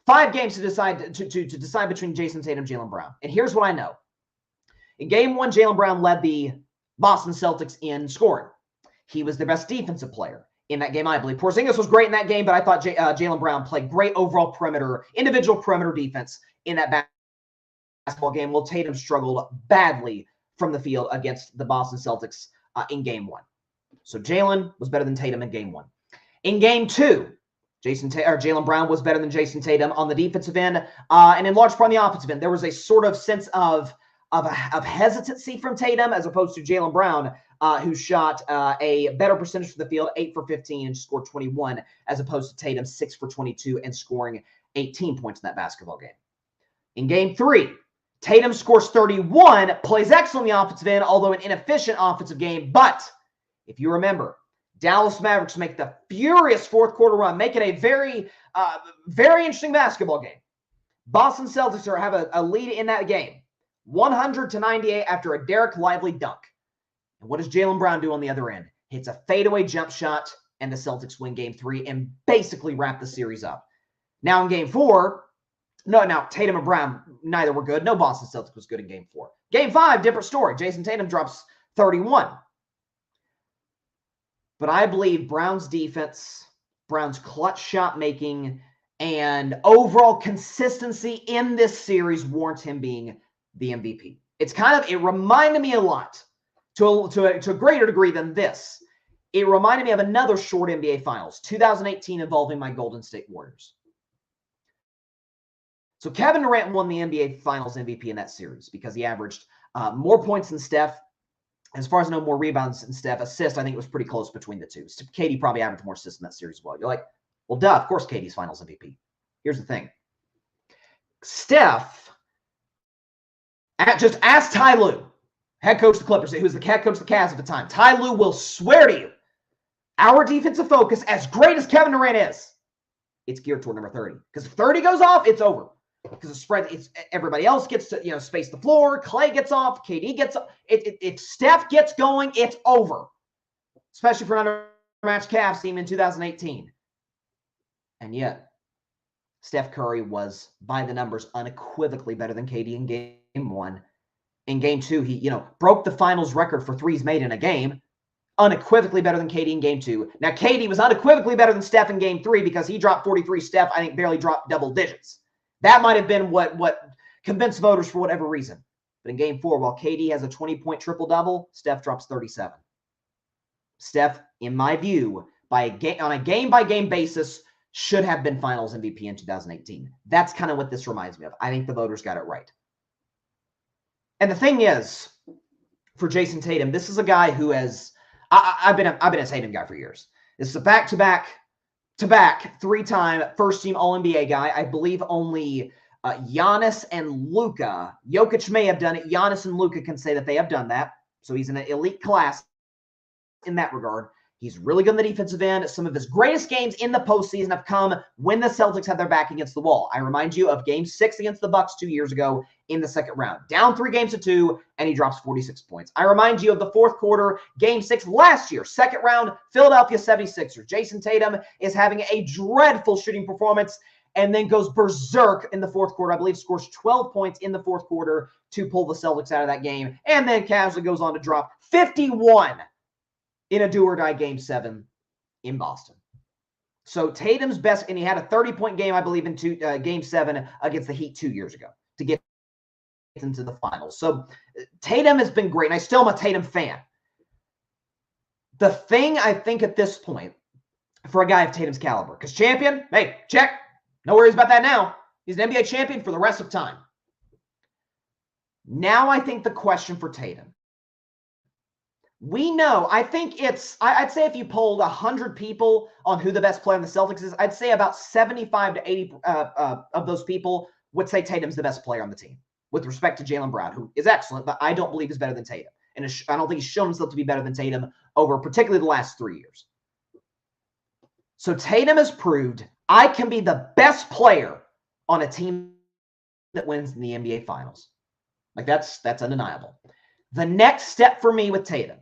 5 games to decide to decide between Jason Tatum and Jaylen Brown. And here's what I know. In game 1, Jaylen Brown led the Boston Celtics in scoring. He was the best defensive player in that game, I believe. Porzingis was great in that game, but I thought Jaylen Brown played great overall individual perimeter defense in that basketball game. Well, Tatum struggled badly from the field against the Boston Celtics in game 1. So Jaylen was better than Tatum in game 1. In game 2, Jaylen Brown was better than Jason Tatum on the defensive end, and in large part on the offensive end. There was a sort of sense of hesitancy from Tatum as opposed to Jaylen Brown, who shot a better percentage from the field, 8 for 15, and scored 21, as opposed to Tatum, 6 for 22, and scoring 18 points in that basketball game. In game 3, Tatum scores 31, plays excellent on the offensive end, although an inefficient offensive game. But if you remember, Dallas Mavericks make the furious fourth quarter run, make it a very, very interesting basketball game. Boston Celtics have a lead in that game, 100-98 after a Derek Lively dunk. And what does Jaylen Brown do on the other end? Hits a fadeaway jump shot, and the Celtics win game 3 and basically wrap the series up. Now in game 4, now Tatum and Brown, neither were good. No Boston Celtics was good in game 4. Game 5, different story. Jason Tatum drops 31. But I believe Brown's defense, Brown's clutch shot making, and overall consistency in this series warrants him being the MVP. It reminded me a lot, to a greater degree than this. It reminded me of another short NBA Finals, 2018, involving my Golden State Warriors. So Kevin Durant won the NBA Finals MVP in that series because he averaged more points than Steph. As far as I know, more rebounds than Steph. Assists, I think it was pretty close between the two. KD probably averaged more assists in that series as well. You're like, well, duh, of course KD's Finals MVP. Here's the thing. Steph, just ask Ty Lue, head coach of the Clippers, who was the head coach of the Cavs at the time. Ty Lue will swear to you, our defensive focus, as great as Kevin Durant is, it's geared toward number 30. Because if 30 goes off, it's over. Because the spread, everybody else gets to space the floor. Clay gets off. KD gets off. If Steph gets going, it's over. Especially for an undermatched Cavs team in 2018. And yet, Steph Curry was, by the numbers, unequivocally better than KD in game 1. In game 2, he broke the finals record for threes made in a game. Unequivocally better than KD in game 2. Now, KD was unequivocally better than Steph in game 3 because he dropped 43. Steph, I think, barely dropped double digits. That might have been what convinced voters for whatever reason. But in game 4, while KD has a 20-point triple-double, Steph drops 37. Steph, in my view, on a game-by-game basis, should have been Finals MVP in 2018. That's kind of what this reminds me of. I think the voters got it right. And the thing is, for Jason Tatum, this is a guy who has I've been a Tatum guy for years. This is a back-to-back 3-time first-team All-NBA guy. I believe only Giannis and Luka. Jokic may have done it. Giannis and Luka can say that they have done that. So he's in an elite class in that regard. He's really good on the defensive end. Some of his greatest games in the postseason have come when the Celtics had their back against the wall. I remind you of Game 6 against the Bucks 2 years ago in the second round. Down 3-2, and he drops 46 points. I remind you of the fourth quarter, Game 6 last year, second round, Philadelphia 76ers. Jason Tatum is having a dreadful shooting performance and then goes berserk in the fourth quarter. I believe scores 12 points in the fourth quarter to pull the Celtics out of that game, and then casually goes on to drop 51 in a do-or-die Game 7 in Boston. So Tatum's best, and he had a 30-point game, I believe, in Game 7 against the Heat 2 years ago to get into the finals. So Tatum has been great, and I still am a Tatum fan. The thing I think at this point, for a guy of Tatum's caliber, because champion, hey, check. No worries about that now. He's an NBA champion for the rest of time. Now I think the question for Tatum, We know, I think I'd say if you polled 100 people on who the best player in the Celtics is, I'd say about 75 to 80 of those people would say Tatum's the best player on the team with respect to Jaylen Brown, who is excellent, but I don't believe is better than Tatum. And I don't think he's shown himself to be better than Tatum over particularly the last 3 years. So Tatum has proved I can be the best player on a team that wins in the NBA Finals. Like that's undeniable. The next step for me with Tatum,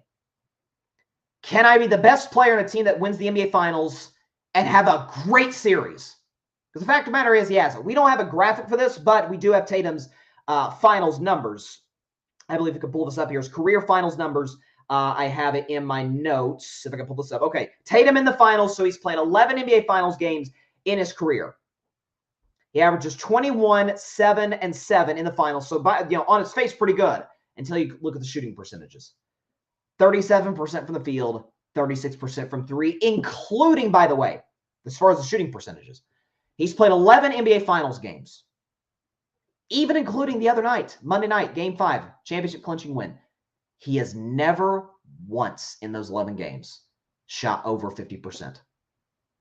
can I be the best player on a team that wins the NBA Finals and have a great series? Because the fact of the matter is he has it. We don't have a graphic for this, but we do have Tatum's finals numbers. I believe we can pull this up here. His career finals numbers. I have it in my notes. If I can pull this up. Okay, Tatum in the finals. So he's played 11 NBA Finals games in his career. He averages 21, 7, and 7 in the finals. So, on its face, pretty good until you look at the shooting percentages. 37% from the field, 36% from three, including, by the way, as far as the shooting percentages. He's played 11 NBA Finals games, even including the other night, Monday night, Game 5, championship clinching win. He has never once in those 11 games shot over 50%.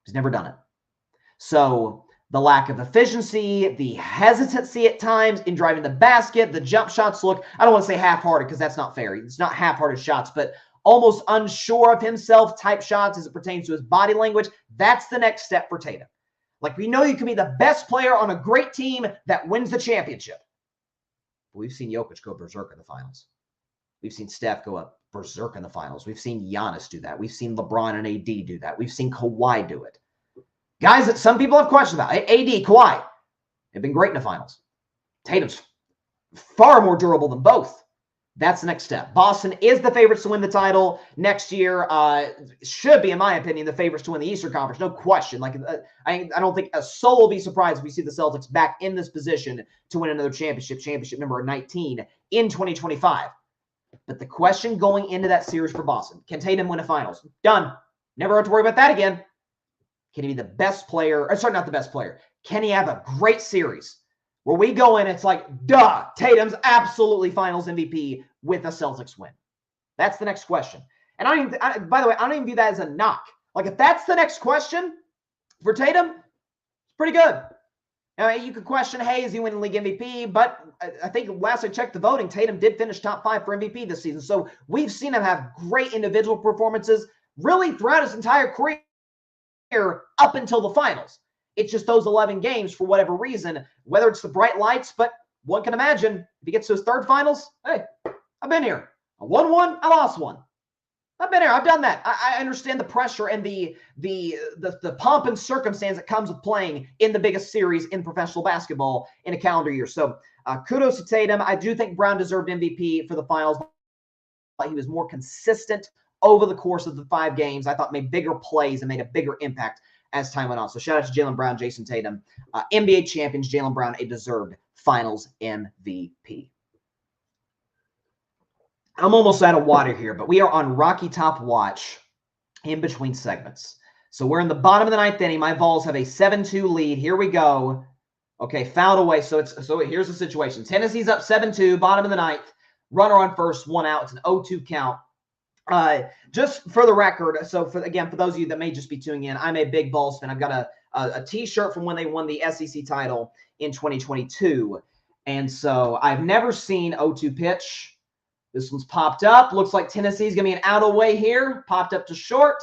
He's never done it. So the lack of efficiency, the hesitancy at times in driving the basket, the jump shots look, I don't want to say half-hearted because that's not fair. It's not half-hearted shots, but almost unsure of himself type shots as it pertains to his body language. That's the next step for Tatum. Like, we know you can be the best player on a great team that wins the championship. But we've seen Jokic go berserk in the finals. We've seen Steph go up berserk in the finals. We've seen Giannis do that. We've seen LeBron and AD do that. We've seen Kawhi do it. Guys that some people have questions about. AD, Kawhi, have been great in the finals. Tatum's far more durable than both. That's the next step. Boston is the favorites to win the title next year. Should be, in my opinion, the favorites to win the Eastern Conference. No question. Like I don't think a soul will be surprised if we see the Celtics back in this position to win another championship number 19 in 2025. But the question going into that series for Boston, can Tatum win a finals? Done. Never have to worry about that again. Can he be the best player? Or sorry, not the best player. Can he have a great series where we go in, it's like, duh, Tatum's absolutely finals MVP with a Celtics win? That's the next question. And by the way, I don't even view that as a knock. Like, if that's the next question for Tatum, it's pretty good. Now, you could question, hey, is he winning league MVP? But I think last I checked the voting, Tatum did finish top 5 for MVP this season. So we've seen him have great individual performances really throughout his entire career up until the finals. It's just those 11 games, for whatever reason, whether it's the bright lights, but one can imagine if he gets to his third finals, hey, I've been here. I won one, I lost one. I've been here. I've done that. I understand the pressure and the pomp and circumstance that comes with playing in the biggest series in professional basketball in a calendar year. So kudos to Tatum. I do think Brown deserved MVP for the finals. He was more consistent over the course of the 5 games. I thought made bigger plays and made a bigger impact as time went on. So shout out to Jaylen Brown, Jason Tatum. NBA champions, Jaylen Brown, a deserved finals MVP. I'm almost out of water here, but we are on Rocky Top Watch in between segments. So we're in the bottom of the 9th inning. My Vols have a 7-2 lead. Here we go. Okay, fouled away. So here's the situation. Tennessee's up 7-2, bottom of the 9th. Runner on first, 1 out. It's an 0-2 count. Just for the record, so for those of you that may just be tuning in, I'm a big Vols fan. I've got a T-shirt from when they won the SEC title in 2022. And so I've never seen 0-2 pitch. This one's popped up. Looks like Tennessee's going to be an out away here. Popped up to short.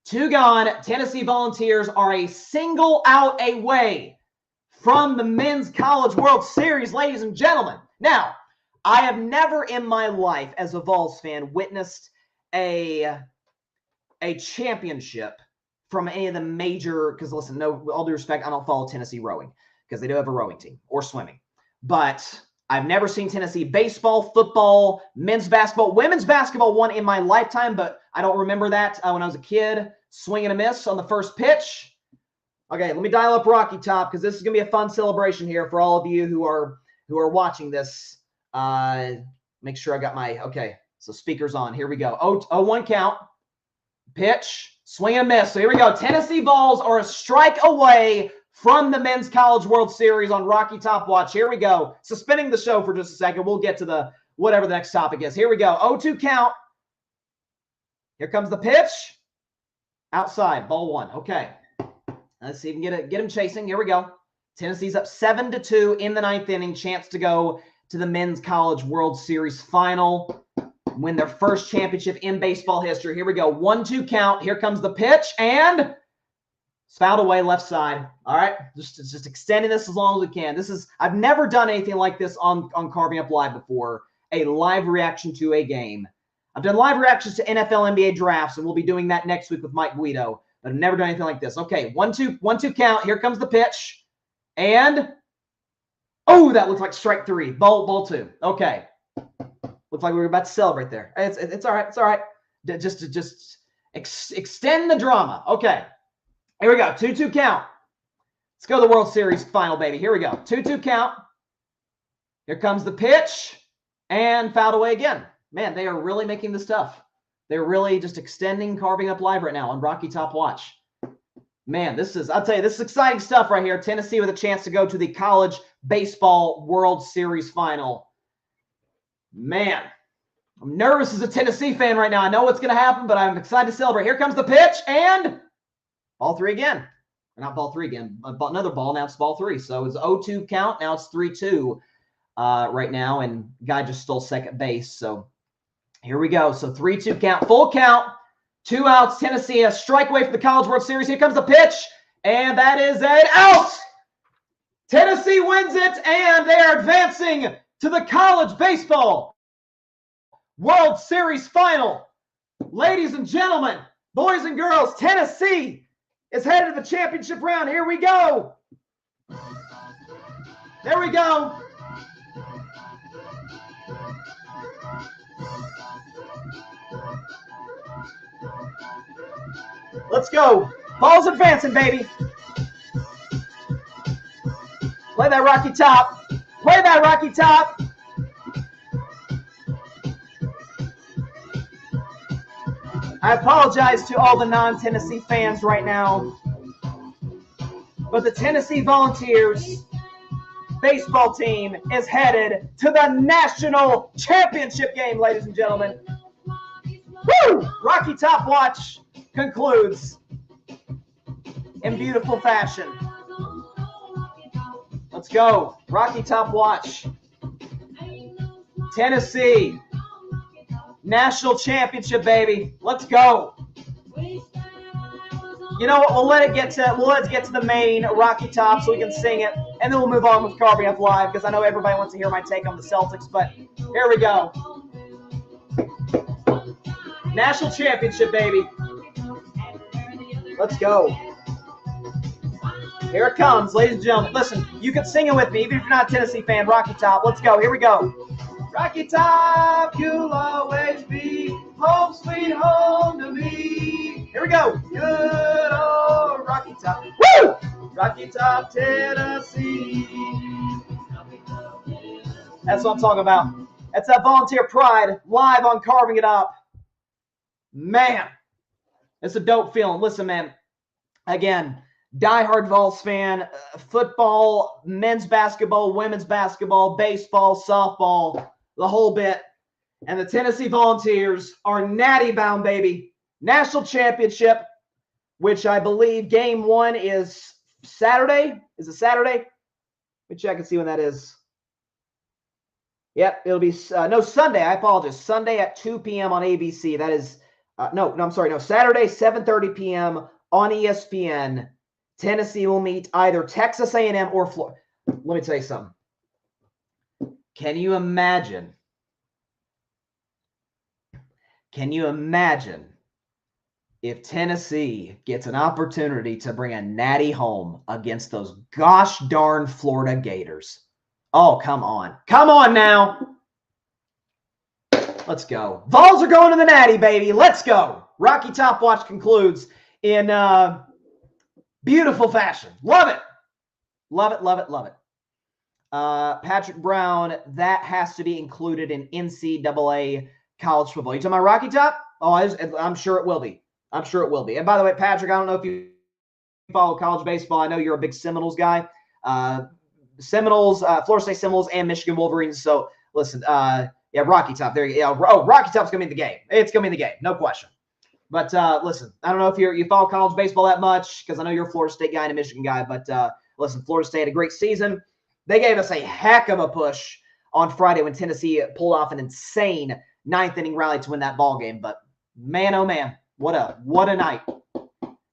2 gone. Tennessee Volunteers are a single out away from the Men's College World Series, ladies and gentlemen. Now, I have never in my life as a Vols fan witnessed a championship from any of the major, because listen, no, with all due respect, I don't follow Tennessee rowing because they do have a rowing team or swimming. But I've never seen Tennessee baseball, football, men's basketball, women's basketball won in my lifetime, but I don't remember that when I was a kid. Swing and a miss on the first pitch. Okay, let me dial up Rocky Top because this is going to be a fun celebration here for all of you who are watching this. Make sure I got my, okay, so speakers on. Here we go. 0-1 count. Pitch, swing and a miss. So here we go. Tennessee Vols are a strike away from the Men's College World Series on Rocky Top Watch. Here we go. Suspending the show for just a second. We'll get to whatever the next topic is. Here we go. 0-2 count. Here comes the pitch. Outside, ball one. Okay. Let's see if we can get him chasing. Here we go. Tennessee's up 7-2 in the ninth inning. Chance to go to the Men's College World Series final. Win their first championship in baseball history. Here we go. 1-2 count. Here comes the pitch. And it's fouled away left side. All right. Just extending this as long as we can. I've never done anything like this on Carving Up Live before. A live reaction to a game. I've done live reactions to NFL, NBA drafts, and we'll be doing that next week with Mike Guido. But I've never done anything like this. Okay, 1-2 count. Here comes the pitch. And, oh, that looks like strike three. Ball two. Okay. Looks like we were about to celebrate there. It's all right. It's all right. Just extend the drama. Okay. Here we go. 2-2 count. Let's go to the World Series final, baby. Here we go. 2-2 count. Here comes the pitch. And fouled away again. Man, they are really making this tough. They're really just extending Carving Up Live right now on Rocky Top Watch. Man, I'll tell you, this is exciting stuff right here. Tennessee with a chance to go to the College Baseball World Series final. Man, I'm nervous as a Tennessee fan right now. I know what's going to happen, but I'm excited to celebrate. Here comes the pitch, and ball three again. Not ball three again. Another ball, now it's ball three. So it's 0-2 count. Now it's 3-2 right now, and guy just stole second base. So here we go. So 3-2 count, full count, 2 outs. Tennessee a strike away from the College World Series. Here comes the pitch, and that is an out. Tennessee wins it, and they are advancing to the College Baseball World Series final. Ladies and gentlemen, boys and girls, Tennessee is headed to the championship round. Here we go. There we go. Let's go. Ball's advancing, baby. Play that Rocky Top. Play that Rocky Top. I apologize to all the non-Tennessee fans right now, but the Tennessee Volunteers baseball team is headed to the national championship game, ladies and gentlemen. Woo! Rocky Top Watch concludes in beautiful fashion. Let's go. Rocky Top Watch. Tennessee. National championship, baby. Let's go. You know what? We'll let it get to the main Rocky Top so we can sing it, and then we'll move on with Carving Up Live because I know everybody wants to hear my take on the Celtics, but here we go. National championship, baby. Let's go. Here it comes, ladies and gentlemen. Listen, you can sing it with me, even if you're not a Tennessee fan. Rocky Top. Let's go. Here we go. Rocky Top, you'll always be home, sweet home to me. Here we go. Good old Rocky Top. Woo! Rocky Top, Tennessee. That's what I'm talking about. That's that volunteer pride live on Carving It Up. Man, it's a dope feeling. Listen, man, again, diehard Vols fan, football, men's basketball, women's basketball, baseball, softball, the whole bit. And the Tennessee Volunteers are natty bound, baby. National championship, which I believe game one is Saturday. Is it Saturday? Let me check and see when that is. Yep, it'll be Sunday. I apologize. Sunday at 2 p.m. on ABC. That is Saturday, 7:30 p.m. on ESPN. Tennessee will meet either Texas A&M or Florida. Let me tell you something. Can you imagine? If Tennessee gets an opportunity to bring a natty home against those gosh darn Florida Gators? Oh, come on. Come on now. Let's go. Vols are going to the natty, baby. Let's go. Rocky Top Watch concludes in beautiful fashion. Love it. Love it, love it, love it. Patrick Brown, that has to be included in NCAA college football. You talking about Rocky Top? Oh, I'm sure it will be. I'm sure it will be. And by the way, Patrick, I don't know if you follow college baseball. I know you're a big Seminoles guy. Seminoles, Florida State Seminoles, and Michigan Wolverines. So, listen, yeah, Rocky Top. There you go. Oh, Rocky Top's going to be in the game. It's going to be in the game. No question. But listen, I don't know if you follow college baseball that much, because I know you're a Florida State guy and a Michigan guy. But listen, Florida State had a great season. They gave us a heck of a push on Friday when Tennessee pulled off an insane ninth inning rally to win that ball game. But man, oh man, what a night!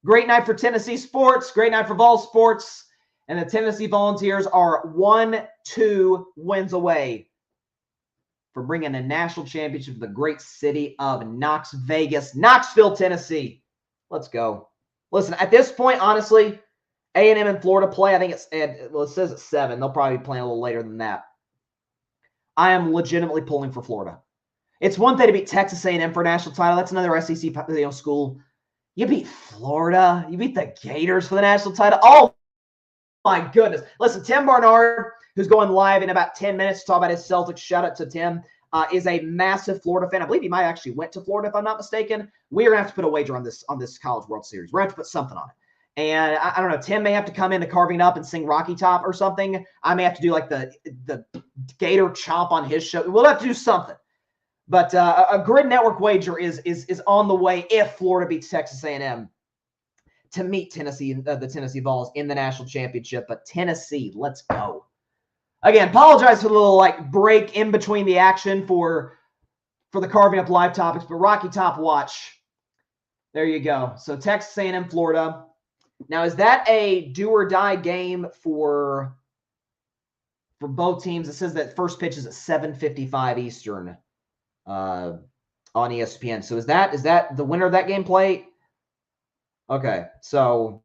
Great night for Tennessee sports. Great night for Vol sports. And the Tennessee Volunteers are 1-2 wins away for bringing a national championship to the great city of Knoxville, Tennessee. Let's go. Listen, at this point, honestly, A&M and Florida play. I think it says it's 7. They'll probably be playing a little later than that. I am legitimately pulling for Florida. It's one thing to beat Texas A&M for a national title. That's another SEC school. You beat Florida. You beat the Gators for the national title. Oh, my goodness. Listen, Tim Barnard, who's going live in about 10 minutes to talk about his Celtics, shout out to Tim, is a massive Florida fan. I believe he might actually went to Florida, if I'm not mistaken. We are going to have to put a wager on this College World Series. We're going to have to put something on it. And I don't know, Tim may have to come into Carving Up and sing Rocky Top or something. I may have to do like the Gator Chomp on his show. We'll have to do something. But a Grid Network wager is on the way if Florida beats Texas A&M to meet Tennessee, the Tennessee Vols in the national championship. But Tennessee, let's go. Again, apologize for the little break in between the action for the Carving Up live topics, but Rocky Top watch. There you go. So Texas A&M, Florida. Now, is that a do or die game for both teams? It says that first pitch is at 7:55 Eastern on ESPN. So is that the winner of that game play? Okay, so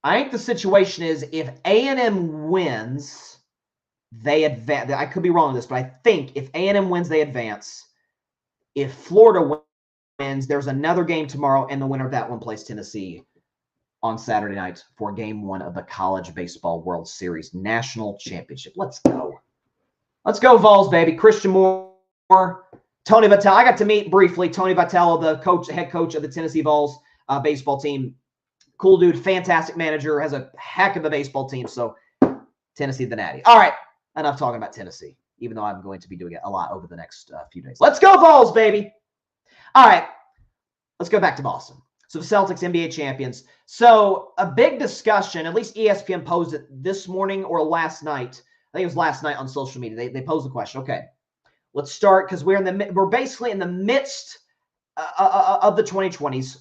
I think the situation is if A&M wins, they advance. I could be wrong on this, but I think if A&M wins, they advance. If Florida wins, there's another game tomorrow, and the winner of that one plays Tennessee on Saturday night for Game 1 of the College Baseball World Series National Championship. Let's go. Let's go, Vols, baby. Christian Moore, Tony Vitello. I got to meet briefly Tony Vitello, the head coach of the Tennessee Vols baseball team. Cool dude, fantastic manager, has a heck of a baseball team. So Tennessee, the Natty. All right, enough talking about Tennessee, even though I'm going to be doing it a lot over the next few days. Let's go, Vols, baby. All right, let's go back to Boston. So the Celtics, NBA champions. So a big discussion, at least ESPN posed it this morning or last night. I think it was last night on social media. They posed the question. Okay, let's start because we're basically in the midst of the 2020s.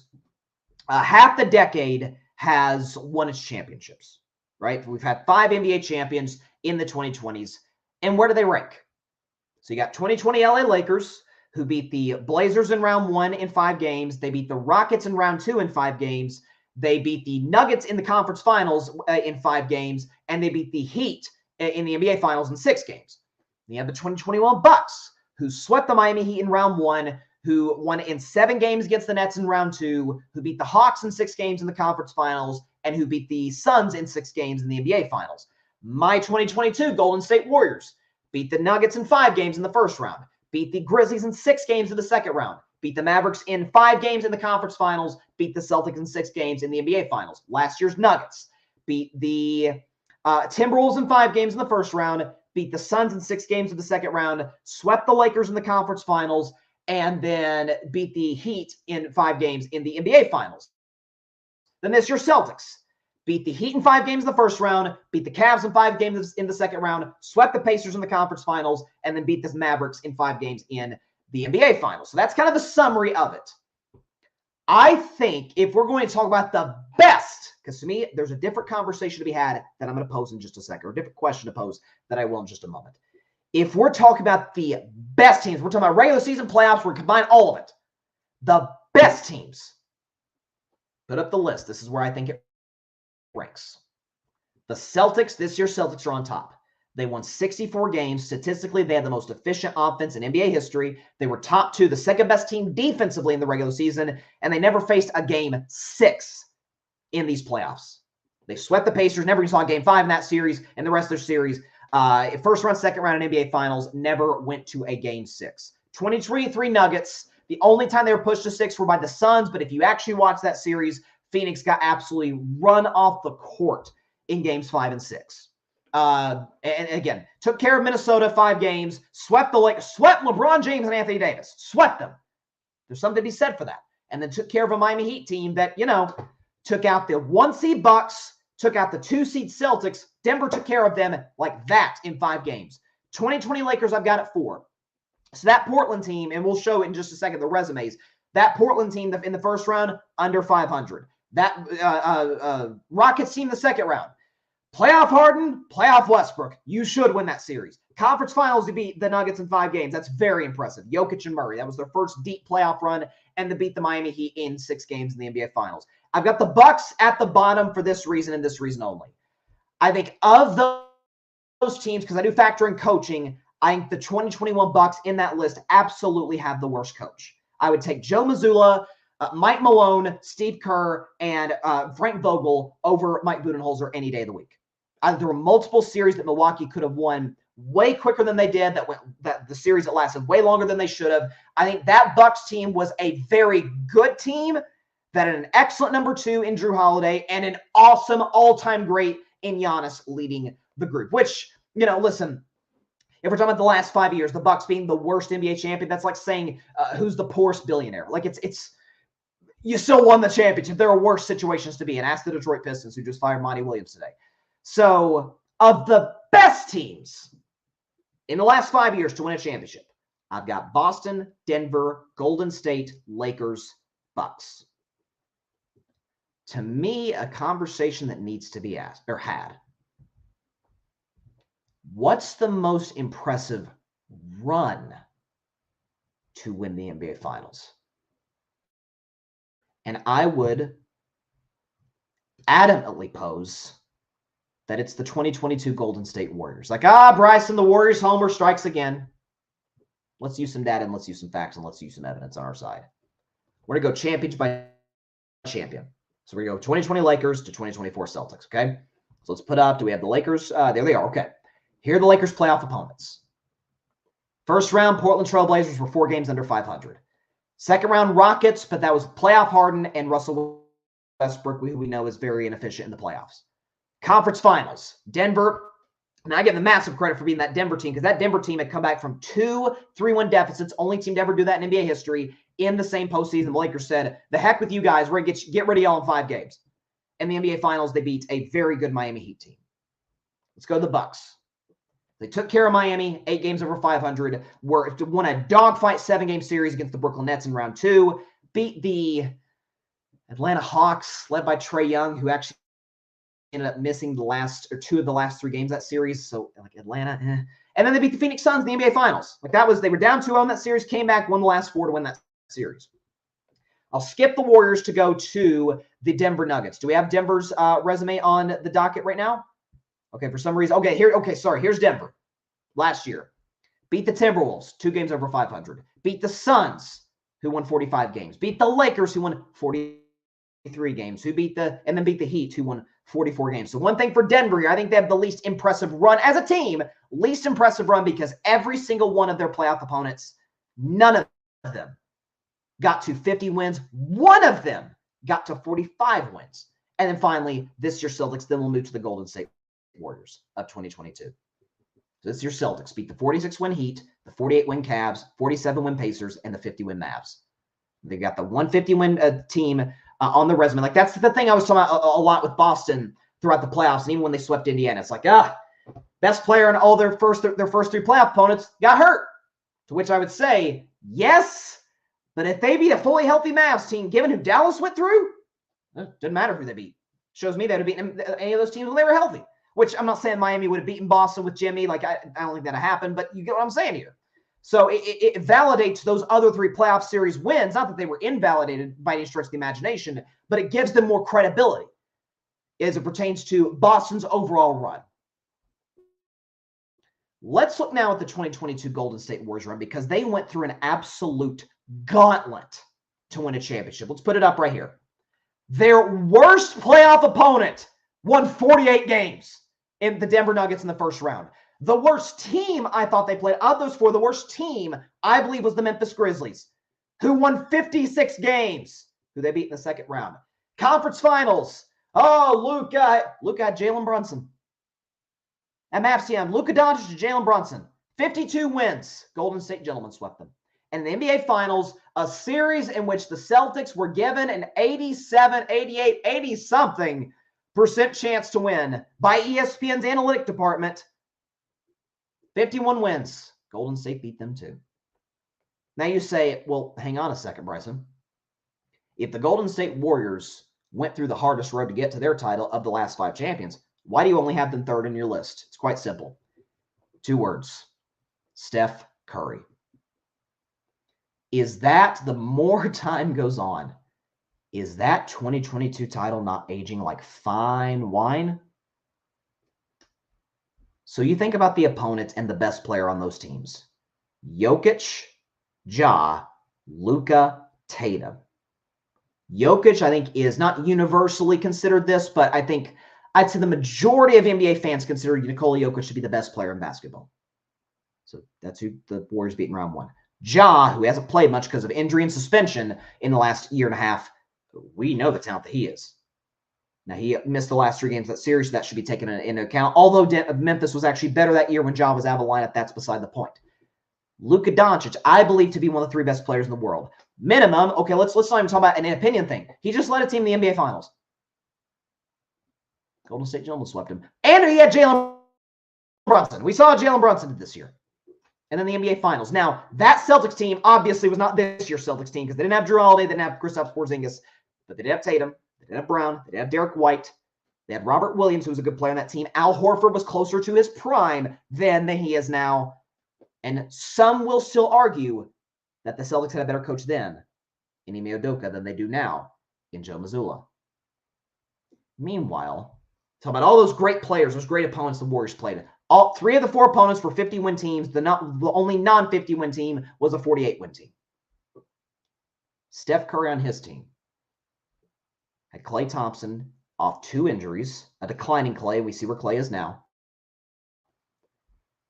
Half the decade has won its championships, right? We've had 5 NBA champions in the 2020s. And where do they rank? So you got 2020 LA Lakers, who beat the Blazers in round 1 in 5 games. They beat the Rockets in round 2 in 5 games. They beat the Nuggets in the conference finals in 5 games. And they beat the Heat in the NBA finals in 6 games. Then you have the 2021 Bucks, who swept the Miami Heat in round 1, who won in 7 games against the Nets in round 2, who beat the Hawks in 6 games in the conference finals, and who beat the Suns in 6 games in the NBA finals. My 2022 Golden State Warriors beat the Nuggets in 5 games in the first round, beat the Grizzlies in 6 games in the second round, beat the Mavericks in 5 games in the conference finals, beat the Celtics in 6 games in the NBA finals. Last year's Nuggets beat the Timberwolves in 5 games in the first round, beat the Suns in 6 games in the second round, swept the Lakers in the conference finals, and then beat the Heat in 5 games in the NBA finals. Then this year's Celtics beat the Heat in 5 games in the first round, beat the Cavs in 5 games in the second round, swept the Pacers in the conference finals, and then beat the Mavericks in 5 games in the NBA finals. So that's kind of the summary of it. I think if we're going to talk about the best, because to me, there's a different conversation to be had that I'm going to pose in just a second, or a different question to pose that I will in just a moment. If we're talking about the best teams, we're talking about regular season playoffs, we're combine all of it. The best teams. Put up the list. This is where I think it ranks. The Celtics, this year's Celtics are on top. They won 64 games. Statistically, they had the most efficient offense in NBA history. They were top 2, the second best team defensively in the regular season, and they never faced a game 6 in these playoffs. They swept the Pacers, never even saw game 5 in that series, and the rest of their series, first round, second round in NBA finals, never went to a game 6. 2023 Nuggets, the only time they were pushed to 6 were by the Suns, but if you actually watch that series, Phoenix got absolutely run off the court in games 5 and 6. And again, took care of Minnesota 5 games, swept the Lakers, swept LeBron James and Anthony Davis, swept them. There's something to be said for that. And then took care of a Miami Heat team that, took out the 1-seed Bucks, took out the 2-seed Celtics. Denver took care of them like that in 5 games. 2020 Lakers, I've got at 4. So that Portland team, and we'll show it in just a second, the resumes. That Portland team in the first round, under 500. That Rockets team, the second round. Playoff Harden, playoff Westbrook. You should win that series. Conference finals, you beat the Nuggets in 5 games. That's very impressive. Jokic and Murray. That was their first deep playoff run, and to beat the Miami Heat in 6 games in the NBA Finals. I've got the Bucks at the bottom for this reason and this reason only. I think of those teams, because I do factor in coaching, I think the 2021 Bucks in that list absolutely have the worst coach. I would take Joe Mazzulla, Mike Malone, Steve Kerr, and Frank Vogel over Mike Budenholzer any day of the week. There were multiple series that Milwaukee could have won way quicker than they did. That the series that lasted way longer than they should have. I think that Bucks team was a very good team that had an excellent number 2 in Drew Holiday and an awesome all-time great in Giannis leading the group. Which, listen, if we're talking about the last 5 years, the Bucks being the worst NBA champion, that's like saying who's the poorest billionaire. Like it's you still won the championship. There are worse situations to be in. Ask the Detroit Pistons, who just fired Monty Williams today. So, of the best teams in the last 5 years to win a championship, I've got Boston, Denver, Golden State, Lakers, Bucks. To me, a conversation that needs to be asked or had. What's the most impressive run to win the NBA Finals? And I would adamantly pose that it's the 2022 Golden State Warriors. Like, Bryson, the Warriors homer strikes again. Let's use some data and let's use some facts and let's use some evidence on our side. We're going to go championship by champion. So we're going to go 2020 Lakers to 2024 Celtics, okay? So let's put up, do we have the Lakers? There they are, okay. Here are the Lakers' playoff opponents. First round, Portland Trail Blazers were 4 games under 500. Second round, Rockets, but that was playoff Harden and Russell Westbrook, who we know is very inefficient in the playoffs. Conference finals, Denver. And I give them massive credit for being that Denver team, because that Denver team had come back from 2 3-1 deficits, only team to ever do that in NBA history, in the same postseason. The Lakers said, the heck with you guys, we're going to get rid of y'all in 5 games. In the NBA Finals, they beat a very good Miami Heat team. Let's go to the Bucks. They took care of Miami, 8 games over 500, won a dogfight 7-game series against the Brooklyn Nets in round 2, beat the Atlanta Hawks, led by Trae Young, who actually ended up missing the last or 2 of the last 3 games of that series. So like Atlanta, and then they beat the Phoenix Suns in the NBA Finals. Like they were down 2-0 in that series, came back, won the last 4 to win that series. I'll skip the Warriors to go to the Denver Nuggets. Do we have Denver's resume on the docket right now? Okay, for some reason. Okay, here's Denver. Last year, beat the Timberwolves, 2 games over 500. Beat the Suns, who won 45 games. Beat the Lakers, who won 43 games. Beat the Heat, who won 44 games. So one thing for Denver here, I think they have the least impressive run as a team. Least impressive run because every single one of their playoff opponents, none of them got to 50 wins. One of them got to 45 wins. And then finally, this year Celtics, then we'll move to the Golden State Warriors of 2022. So this year Celtics beat the 46-win Heat, the 48-win Cavs, 47-win Pacers, and the 50-win Mavs. They got the 150-win team on the resume. Like, that's the thing I was talking about a lot with Boston throughout the playoffs, and even when they swept Indiana. It's like, best player in all their first 3 playoff opponents got hurt. To which I would say, yes, but if they beat a fully healthy Mavs team, given who Dallas went through, it doesn't matter who they beat. Shows me they would have beaten any of those teams when they were healthy. Which I'm not saying Miami would have beaten Boston with Jimmy. Like, I don't think that'll happen, but you get what I'm saying here. So it validates those other 3 playoff series wins. Not that they were invalidated by any stretch of the imagination, but it gives them more credibility as it pertains to Boston's overall run. Let's look now at the 2022 Golden State Warriors run, because they went through an absolute gauntlet to win a championship. Let's put it up right here. Their worst playoff opponent won 48 games in the Denver Nuggets in the first round. The worst team I thought they played, of those 4, the worst team, I believe, was the Memphis Grizzlies, who won 56 games, who they beat in the second round. Conference Finals. Luka had Jaylen Brunson. At Mavs team, Luka Doncic to Jaylen Brunson. 52 wins. Golden State gentlemen swept them. And the NBA Finals, a series in which the Celtics were given an 87, 88, 80-something% chance to win by ESPN's analytic department. 51 wins. Golden State beat them too. Now you say, well, hang on a second, Bryson. If the Golden State Warriors went through the hardest road to get to their title of the last 5 champions, why do you only have them third in your list? It's quite simple. 2 words. Steph Curry. Is that, the more time goes on, is that 2022 title not aging like fine wine? So you think about the opponents and the best player on those teams. Jokic, Ja, Luka, Tatum. Jokic, I think, is not universally considered this, but I think I'd say the majority of NBA fans consider Nikola Jokic to be the best player in basketball. So that's who the Warriors beat in round 1. Ja, who hasn't played much because of injury and suspension in the last year and a half, we know the talent that he is. Now, he missed the last 3 games of that series, so that should be taken into account. Although Memphis was actually better that year when Ja was out of the lineup, that's beside the point. Luka Doncic, I believe to be one of the 3 best players in the world. Minimum, okay, let's not even talk about an opinion thing. He just led a team in the NBA Finals. Golden State almost swept him. And he had Jaylen Brunson. We saw Jaylen Brunson this year. And then the NBA Finals. Now, that Celtics team obviously was not this year's Celtics team because they didn't have Drew Holiday, they didn't have Kristaps Porzingis, but they did have Tatum, they did have Brown, they did have Derek White, they had Robert Williams, who was a good player on that team. Al Horford was closer to his prime then than he is now. And some will still argue that the Celtics had a better coach then in Ime Udoka than they do now in Joe Mazzulla. Meanwhile, talk about all those great players, those great opponents the Warriors played. All 3 of the 4 opponents were 50-win teams. The only non-50-win team was a 48-win team. Steph Curry on his team had Klay Thompson off 2 injuries, a declining Klay. We see where Klay is now.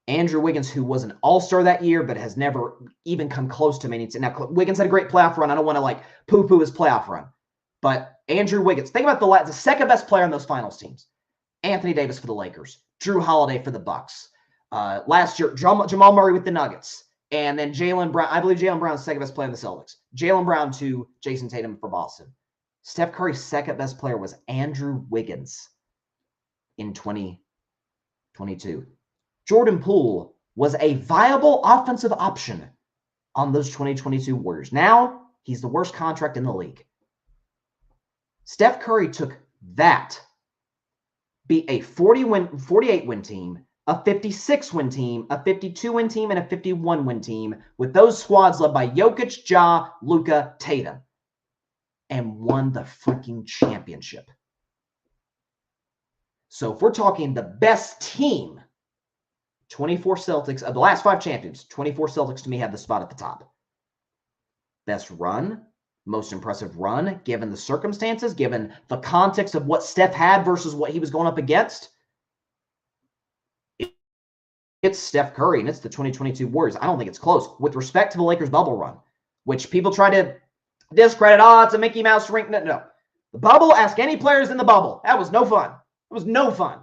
Andrew Wiggins, who was an all-star that year, but has never even come close to making it. Now, Wiggins had a great playoff run. I don't want to poo-poo his playoff run. But Andrew Wiggins, think about the second best player on those finals teams. Anthony Davis for the Lakers. Drew Holiday for the Bucks. Last year, Jamal Murray with the Nuggets. And then Jaylen Brown. I believe Jaylen Brown is the second best player in the Celtics. Jaylen Brown to Jason Tatum for Boston. Steph Curry's second best player was Andrew Wiggins in 2022. Jordan Poole was a viable offensive option on those 2022 Warriors. Now, he's the worst contract in the league. Steph Curry took that, beat a 48-win team, a 56-win team, a 52-win team, and a 51-win team with those squads led by Jokic, Ja, Luka, Tatum, and won the freaking championship. So if we're talking the best team, 24 Celtics, of the last 5 champions, 24 Celtics to me have the spot at the top. Best run, most impressive run, given the circumstances, given the context of what Steph had versus what he was going up against. It's Steph Curry, and it's the 2022 Warriors. I don't think it's close. With respect to the Lakers bubble run, which people try to discredit, it's a Mickey Mouse rink. No. The bubble, ask any players in the bubble. That was no fun. It was no fun.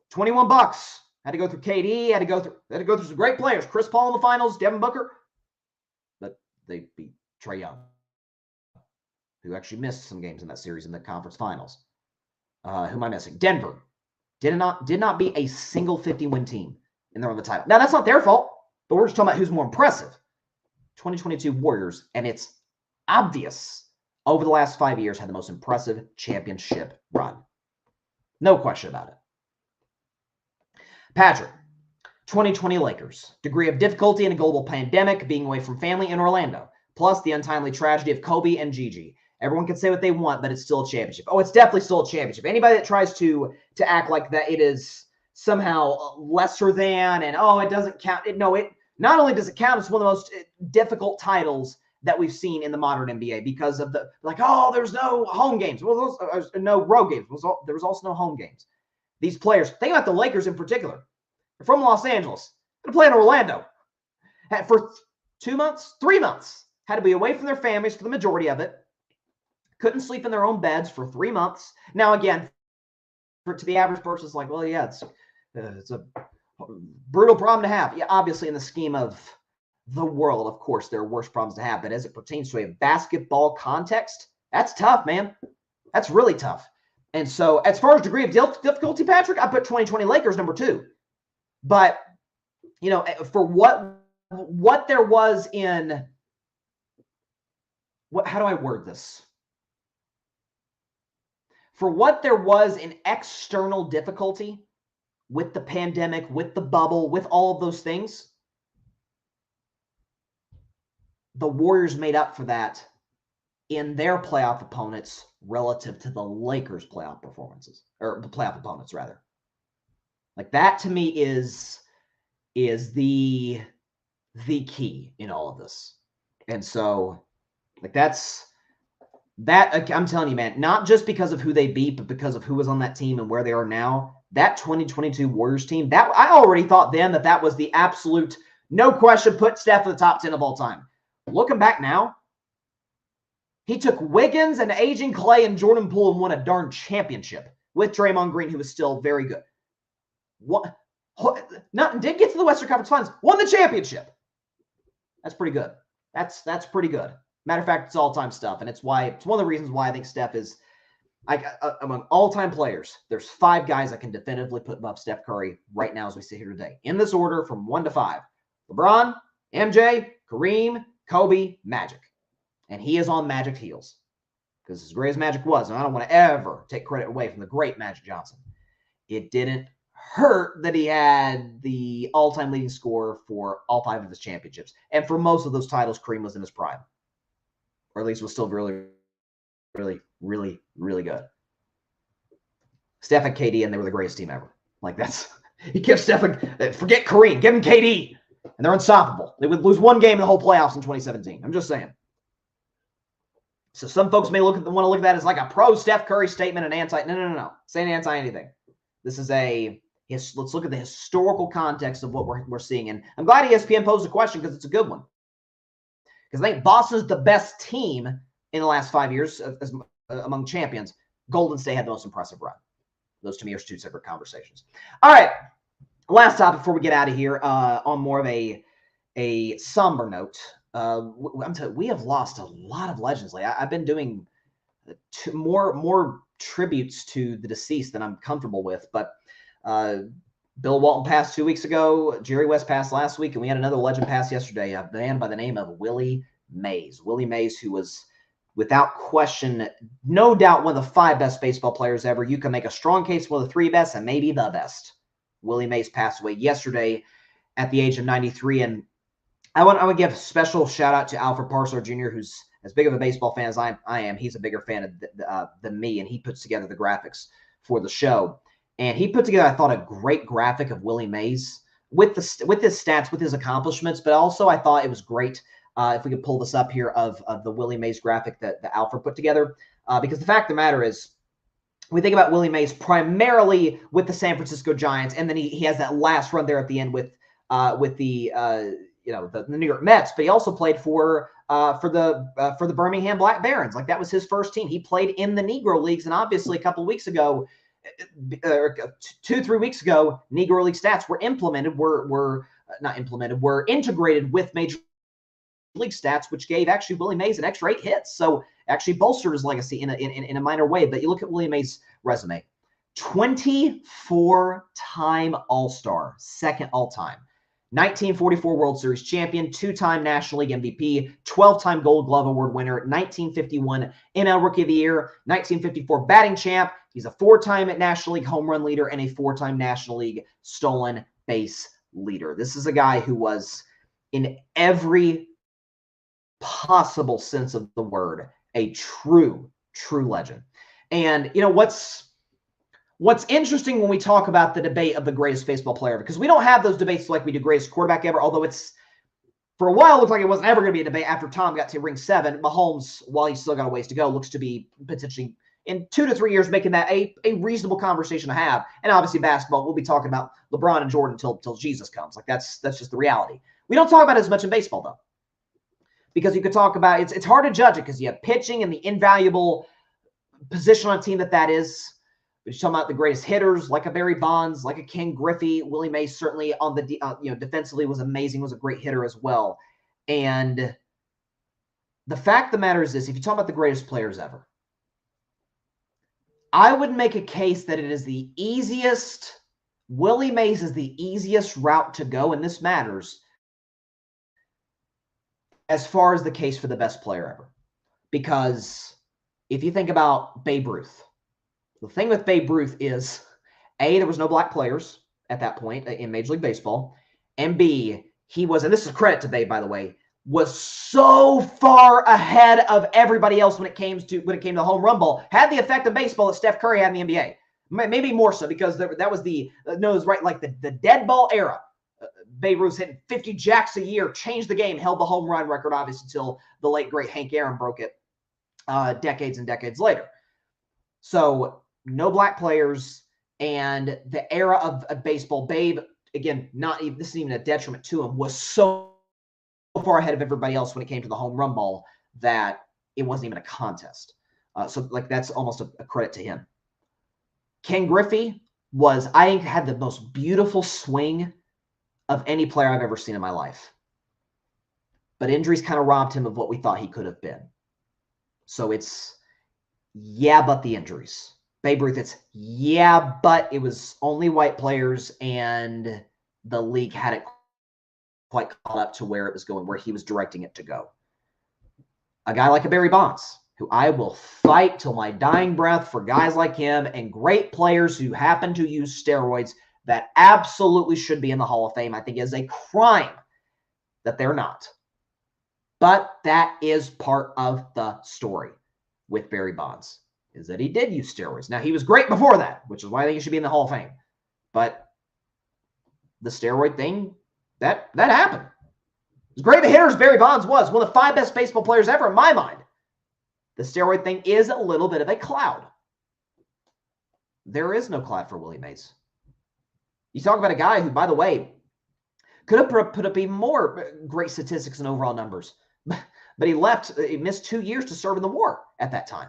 21 bucks. Had to go through KD, had to go through some great players. Chris Paul in the finals, Devin Booker. But they beat Trae Young, who actually missed some games in that series in the conference finals. Who am I missing? Denver. Did not beat a single 50-win team in their own the title. Now, that's not their fault, but we're just talking about who's more impressive. 2022 Warriors, and it's obvious over the last 5 years had the most impressive championship run. No question about it. Patrick, 2020 Lakers. Degree of difficulty in a global pandemic, being away from family in Orlando, plus the untimely tragedy of Kobe and Gigi. Everyone can say what they want, but it's still a championship. Oh, it's definitely still a championship. Anybody that tries to act like that it is somehow lesser than and, it doesn't count. It not only does it count, it's one of the most difficult titles that we've seen in the modern NBA because of there's no home games. Well, there's no road games. There was also no home games. These players, think about the Lakers in particular. They're from Los Angeles. They're playing in Orlando. For 2 months, 3 months, had to be away from their families for the majority of it. Couldn't sleep in their own beds for 3 months. Now, again, to the average person, it's like, it's a brutal problem to have. Yeah, obviously, in the scheme of the world. Of course, there are worse problems to have, but as it pertains to a basketball context, that's tough, man. That's really tough. And so as far as degree of difficulty, Patrick, I put 2020 Lakers number 2. But, you know, for what there was in how do I word this? For what there was in external difficulty with the pandemic, with the bubble, with all of those things, the Warriors made up for that in their playoff opponents relative to the Lakers' playoff performances, or the playoff opponents, rather. Like, that to me is the key in all of this. And so, like, that I'm telling you, man, not just because of who they beat, but because of who was on that team and where they are now. That 2022 Warriors team, that I already thought then that was the absolute, no question, put Steph in the top 10 of all time. Looking back now, he took Wiggins and aging Clay and Jordan Poole and won a darn championship with Draymond Green, who was still very good. Did get to the Western Conference Finals, won the championship. That's pretty good. That's pretty good. Matter of fact, it's all-time stuff, and it's one of the reasons why I think Steph is, among all-time players, there's 5 guys I can definitively put above Steph Curry right now as we sit here today. In this order from 1 to 5. LeBron, MJ, Kareem, Kobe, Magic. And he is on Magic's heels. Because as great as Magic was, and I don't want to ever take credit away from the great Magic Johnson, it didn't hurt that he had the all-time leading scorer for all 5 of his championships. And for most of those titles, Kareem was in his prime. Or at least was still really, really, really, really good. Steph and KD, and they were the greatest team ever. Like, he kept Steph, forget Kareem, give him KD, and they're unstoppable. They would lose 1 game in the whole playoffs in 2017. I'm just saying. So some folks may want to look at that as like a pro Steph Curry statement and anti. No. Saying anti anything. This is let's look at the historical context of what we're seeing. And I'm glad ESPN posed a question because it's a good one. Because I think Boston's the best team in the last 5 years among champions. Golden State had the most impressive run. Those to me are 2 separate conversations. All right. Last topic before we get out of here on more of a somber note. We have lost a lot of legends lately. I've been doing more tributes to the deceased than I'm comfortable with. But Bill Walton passed 2 weeks ago. Jerry West passed last week. And we had another legend pass yesterday, a man by the name of Willie Mays. Willie Mays, who was, without question, no doubt one of the 5 best baseball players ever. You can make a strong case for the 3 best and maybe the best. Willie Mays passed away yesterday at the age of 93. And I want to give a special shout out to Alfred Parslow Jr., who's as big of a baseball fan as I am. He's a bigger fan than me, and he puts together the graphics for the show. And he put together, I thought, a great graphic of Willie Mays with his stats, with his accomplishments. But also, I thought it was great if we could pull this up here of the Willie Mays graphic that Alfred put together. Because the fact of the matter is, we think about Willie Mays primarily with the San Francisco Giants, and then he has that last run there at the end with the New York Mets, but he also played for the Birmingham Black Barons. Like, that was his first team. He played in the Negro Leagues, and obviously a couple of weeks ago, 2-3 weeks ago, Negro League stats were were integrated with Major League stats, which gave actually Willie Mays an extra 8 hits. So actually bolstered his legacy in a minor way. But you look at Willie Mays' resume: 24-time All-Star, second all-time. 1944 World Series champion, 2-time National League MVP, 12-time Gold Glove Award winner, 1951 NL Rookie of the Year, 1954 batting champ. He's a 4-time National League home run leader and a 4-time National League stolen base leader. This is a guy who was, in every possible sense of the word, a true legend. And what's interesting when we talk about the debate of the greatest baseball player, because we don't have those debates like we do greatest quarterback ever, although it's, for a while, it looked like it wasn't ever going to be a debate after Tom got to ring 7. Mahomes, while he's still got a ways to go, looks to be potentially in 2 to 3 years making that a reasonable conversation to have. And obviously basketball, we'll be talking about LeBron and Jordan till Jesus comes. Like, that's just the reality. We don't talk about it as much in baseball, though, because you could talk about it's hard to judge it because you have pitching and the invaluable position on a team that is. But you're talking about the greatest hitters, like a Barry Bonds, like a Ken Griffey. Willie Mays certainly on the defensively was amazing, was a great hitter as well. And the fact of the matter is this, if you talk about the greatest players ever, I would make a case that it is the easiest, Willie Mays is the easiest route to go, and this matters, as far as the case for the best player ever. Because if you think about Babe Ruth, the thing with Babe Ruth is, A, there was no black players at that point in Major League Baseball, and B, he was, and this is credit to Babe, by the way, was so far ahead of everybody else when it came to the home run ball. Had the effect of baseball that Steph Curry had in the NBA. Maybe more so, because that was the dead ball era. Babe Ruth hitting 50 jacks a year, changed the game, held the home run record, obviously, until the late, great Hank Aaron broke it decades and decades later. So no black players, and the era of baseball, Babe, again, this isn't even a detriment to him, was so far ahead of everybody else when it came to the home run ball that it wasn't even a contest. So that's almost a credit to him. Ken Griffey I think, had the most beautiful swing of any player I've ever seen in my life. But injuries kind of robbed him of what we thought he could have been. So it's, yeah, but the injuries. Babe Ruth, it's, yeah, but it was only white players, and the league had it quite caught up to where it was going, where he was directing it to go. A guy like a Barry Bonds, who I will fight till my dying breath for guys like him and great players who happen to use steroids that absolutely should be in the Hall of Fame. I think it is a crime that they're not. But that is part of the story with Barry Bonds, is that he did use steroids. Now, he was great before that, which is why I think he should be in the Hall of Fame. But the steroid thing, that happened. As great a hitter as Barry Bonds was, one of the 5 best baseball players ever in my mind, the steroid thing is a little bit of a cloud. There is no cloud for Willie Mays. You talk about a guy who, by the way, could have put up even more great statistics and overall numbers. But he missed 2 years to serve in the war at that time.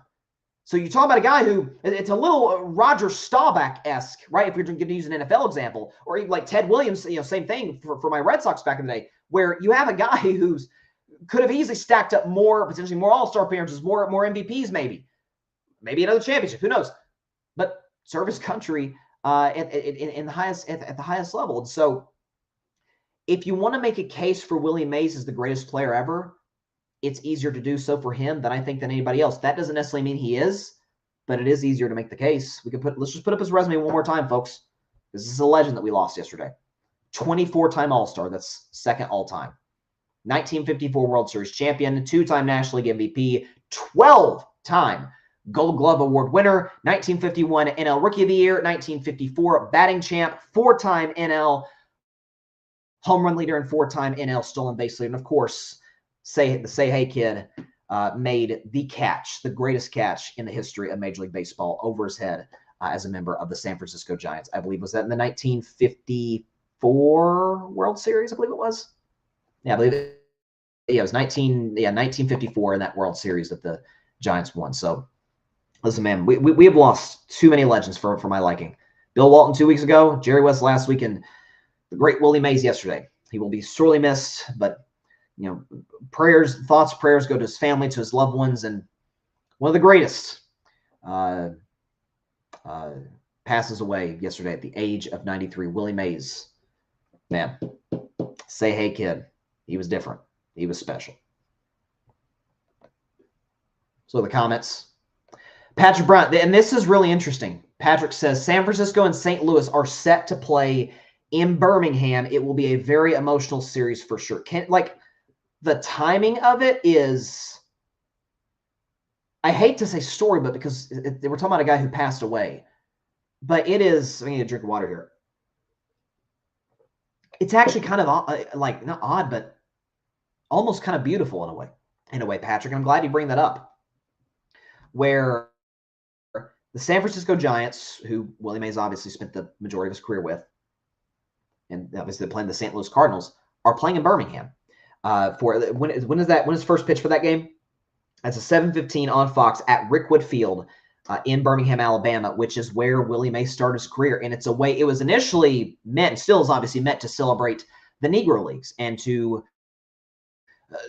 So you talk about a guy who, it's a little Roger Staubach-esque, right? If you're going to use an NFL example, or even like Ted Williams, same thing for my Red Sox back in the day, where you have a guy who's could have easily stacked up potentially more All-Star appearances, more MVPs, maybe another championship, who knows? But serve his country at the highest level. And so, if you want to make a case for Willie Mays as the greatest player ever, it's easier to do so for him than anybody else. That doesn't necessarily mean he is, but it is easier to make the case. Let's just put up his resume one more time, folks. This is a legend that we lost yesterday. 24-time All-Star. That's second all-time. 1954 World Series champion, 2-time National League MVP, 12-time Gold Glove Award winner, 1951 NL Rookie of the Year, 1954 batting champ, 4-time NL home run leader, and 4-time NL stolen base leader. And of course, the Say Hey Kid made the catch, the greatest catch in the history of Major League Baseball, over his head as a member of the San Francisco Giants. I believe, was that in the 1954 World Series? I believe it was. Yeah, I believe it. Yeah, it was 1954 in that World Series that the Giants won. So, listen, man, we have lost too many legends for my liking. Bill Walton 2 weeks ago, Jerry West last week, and the great Willie Mays yesterday. He will be sorely missed, but thoughts, prayers go to his family, to his loved ones, and one of the greatest passes away yesterday at the age of 93. Willie Mays, man, Say Hey Kid. He was different. He was special. So the comments. Patrick Brown, and this is really interesting. Patrick says, San Francisco and St. Louis are set to play in Birmingham. It will be a very emotional series for sure. The timing of it is, I hate to say story, but because we're talking about a guy who passed away. But it is, I need a drink of water here. It's actually kind of not odd, but almost kind of beautiful in a way, Patrick. And I'm glad you bring that up. Where the San Francisco Giants, who Willie Mays obviously spent the majority of his career with, and obviously playing the St. Louis Cardinals, are playing in Birmingham. When is first pitch for that game? That's a 7:15 on Fox at Rickwood Field in Birmingham, Alabama, which is where Willie Mays started his career. And it was initially meant, and still is obviously meant, to celebrate the Negro Leagues and to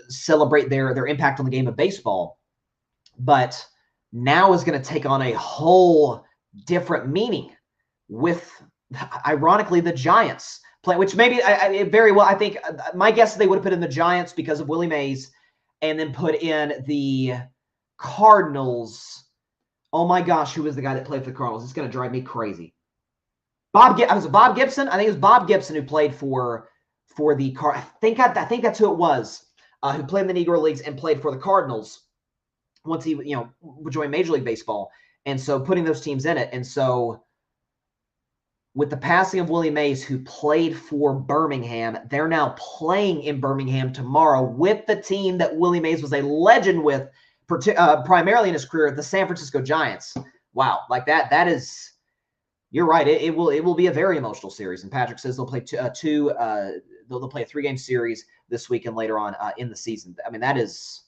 celebrate their impact on the game of baseball. But now is going to take on a whole different meaning with, ironically, the Giants play, which maybe very well, I think my guess is they would have put in the Giants because of Willie Mays and then put in the Cardinals. Oh my gosh, who was the guy that played for the Cardinals? It's going to drive me crazy. Was it Bob Gibson? I think it was Bob Gibson who played for the Cardinals. I think that's who it was, who played in the Negro Leagues and played for the Cardinals once he, joined Major League Baseball. And so putting those teams in it. And so with the passing of Willie Mays, who played for Birmingham, they're now playing in Birmingham tomorrow with the team that Willie Mays was a legend with, primarily in his career, the San Francisco Giants. Wow, like that is, you're right. It will be a very emotional series. And Patrick says they'll play they'll play a 3-game series this week and later on in the season. I mean, that is,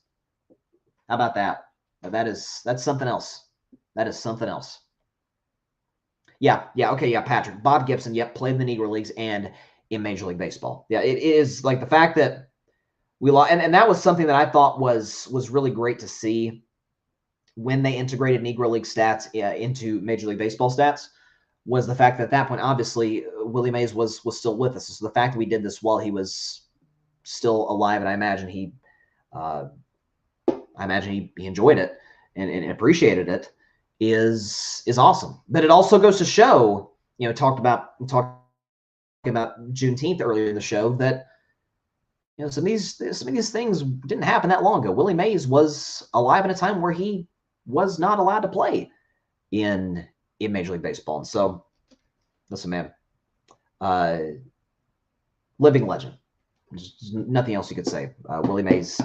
how about that? That's something else. That is something else. Yeah, okay, Patrick. Bob Gibson, played in the Negro Leagues and in Major League Baseball. Yeah, it is like the fact that we lost, and that was something that I thought was really great to see when they integrated Negro League stats into Major League Baseball stats, was the fact that at that point, obviously, Willie Mays was still with us. So the fact that we did this while he was still alive, and I imagine he enjoyed it and appreciated it, is awesome. But it also goes to show, talking about Juneteenth earlier in the show, that some of these things didn't happen that long ago. Willie Mays was alive in a time where he was not allowed to play in Major League Baseball. And so, listen, man, living legend. There's nothing else you could say. Willie Mays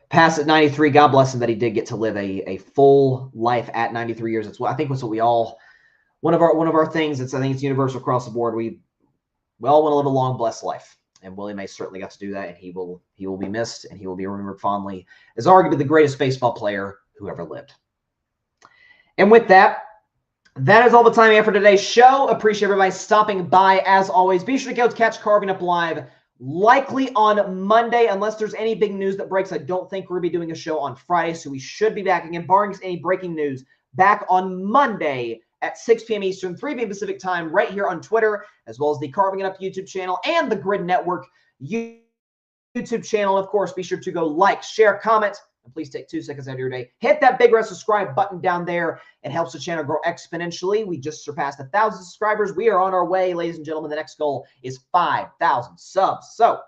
passed at 93. God bless him that he did get to live a full life at 93 years. I think that's what we all, one of our things. I think it's universal across the board. We all want to live a long, blessed life, and Willie Mays certainly got to do that. And he will be missed, and he will be remembered fondly as arguably the greatest baseball player who ever lived. And with that, that is all the time we have for today's show. Appreciate everybody stopping by as always. Be sure to go catch Carving Up Live likely on Monday, unless there's any big news that breaks. I don't think we're going to be doing a show on Friday, so we should be back again, barring any breaking news, back on Monday at 6 p.m. Eastern, 3 p.m. Pacific time, right here on Twitter, as well as the Carving It Up YouTube channel and the Grid Network YouTube channel. Of course, be sure to go like, share, comment, and please take 2 seconds out of your day. Hit that big red subscribe button down there. It helps the channel grow exponentially. We just surpassed 1,000 subscribers. We are on our way, ladies and gentlemen. The next goal is 5,000 subs. So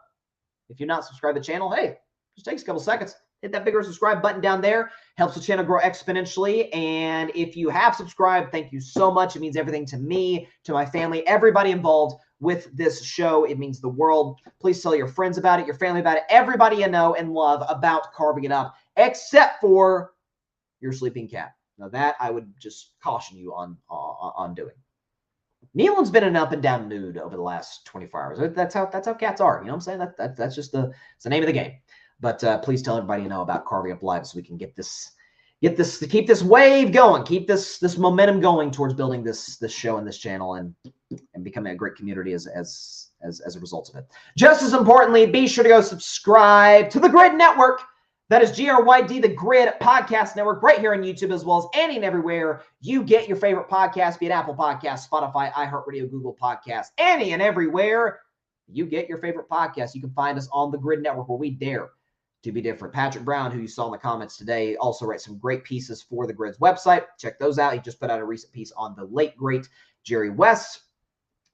if you're not subscribed to the channel, hey, just takes a couple seconds. Hit that big red subscribe button down there. Helps the channel grow exponentially. And if you have subscribed, thank you so much. It means everything to me, to my family, everybody involved with this show. It means the world. Please tell your friends about it, your family about it, everybody you know and love about Carving It Up, except for your sleeping cat. Now that I would just caution you on doing. Nealon's been in an up and down mood over the last 24 hours. That's how cats are. You know what I'm saying? That's just it's the name of the game. But please tell everybody you know about Carving Up Live so we can keep this wave going, keep this momentum going towards building this show and this channel and becoming a great community as a result of it. Just as importantly, be sure to go subscribe to the Grid Network. That is GRYD, the Grid Podcast Network, right here on YouTube, as well as any and everywhere you get your favorite podcast, be it Apple Podcasts, Spotify, iHeartRadio, Google Podcasts, any and everywhere you get your favorite podcast. You can find us on the Grid Network, where we dare to be different. Patrick Brown, who you saw in the comments today, also writes some great pieces for the Grid's website. Check those out. He just put out a recent piece on the late, great Jerry West,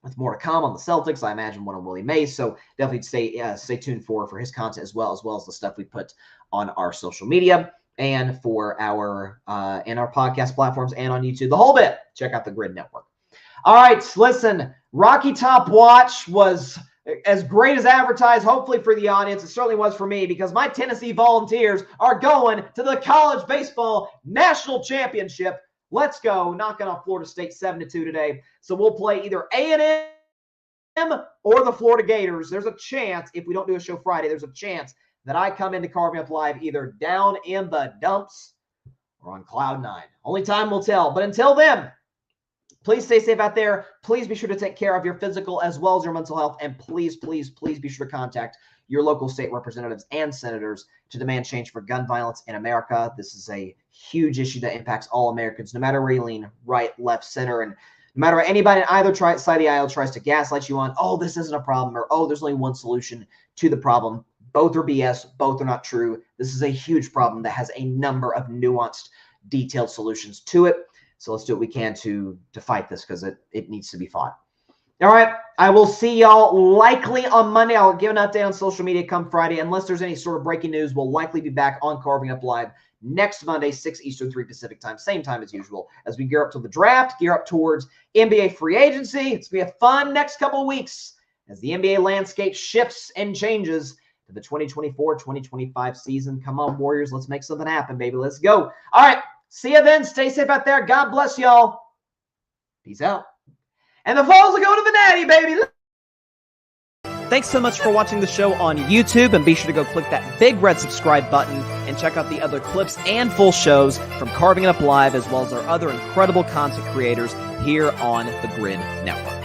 with more to come on the Celtics. I imagine one on Willie Mays. So definitely stay tuned for his content as well as the stuff we put on our social media and for our podcast platforms and on YouTube. The whole bit. Check out the Grid Network. All right, listen. Rocky Top Watch was as great as advertised, hopefully for the audience. It certainly was for me, because my Tennessee Volunteers are going to the College Baseball National Championship. Let's go. Knocking off Florida State 7-2 today. So we'll play either A&M or the Florida Gators. There's a chance, if we don't do a show Friday, there's a chance that I come into Carving Up Live either down in the dumps or on cloud 9. Only time will tell. But until then, please stay safe out there. Please be sure to take care of your physical as well as your mental health. And please, please, please be sure to contact your local state representatives and senators to demand change for gun violence in America. This is a huge issue that impacts all Americans, no matter where you lean, right, left, center, and no matter what anybody on either side of the aisle tries to gaslight you on, oh, this isn't a problem, or oh, there's only one solution to the problem. Both are BS. Both are not true. This is a huge problem that has a number of nuanced, detailed solutions to it. So let's do what we can to fight this, because it needs to be fought. All right, I will see y'all likely on Monday. I'll give an update on social media come Friday. Unless there's any sort of breaking news, we'll likely be back on Carving Up Live next Monday, 6 Eastern, 3 Pacific time, same time as usual, as we gear up to the draft, gear up towards NBA free agency. It's going to be a fun next couple of weeks as the NBA landscape shifts and changes to the 2024-2025 season. Come on, Warriors. Let's make something happen, baby. Let's go. All right, see you then. Stay safe out there. God bless y'all. Peace out. And the Vols will go to the Natty, baby. Thanks so much for watching the show on YouTube, and be sure to go click that big red subscribe button and check out the other clips and full shows from Carving It Up Live, as well as our other incredible content creators here on the Grid Network.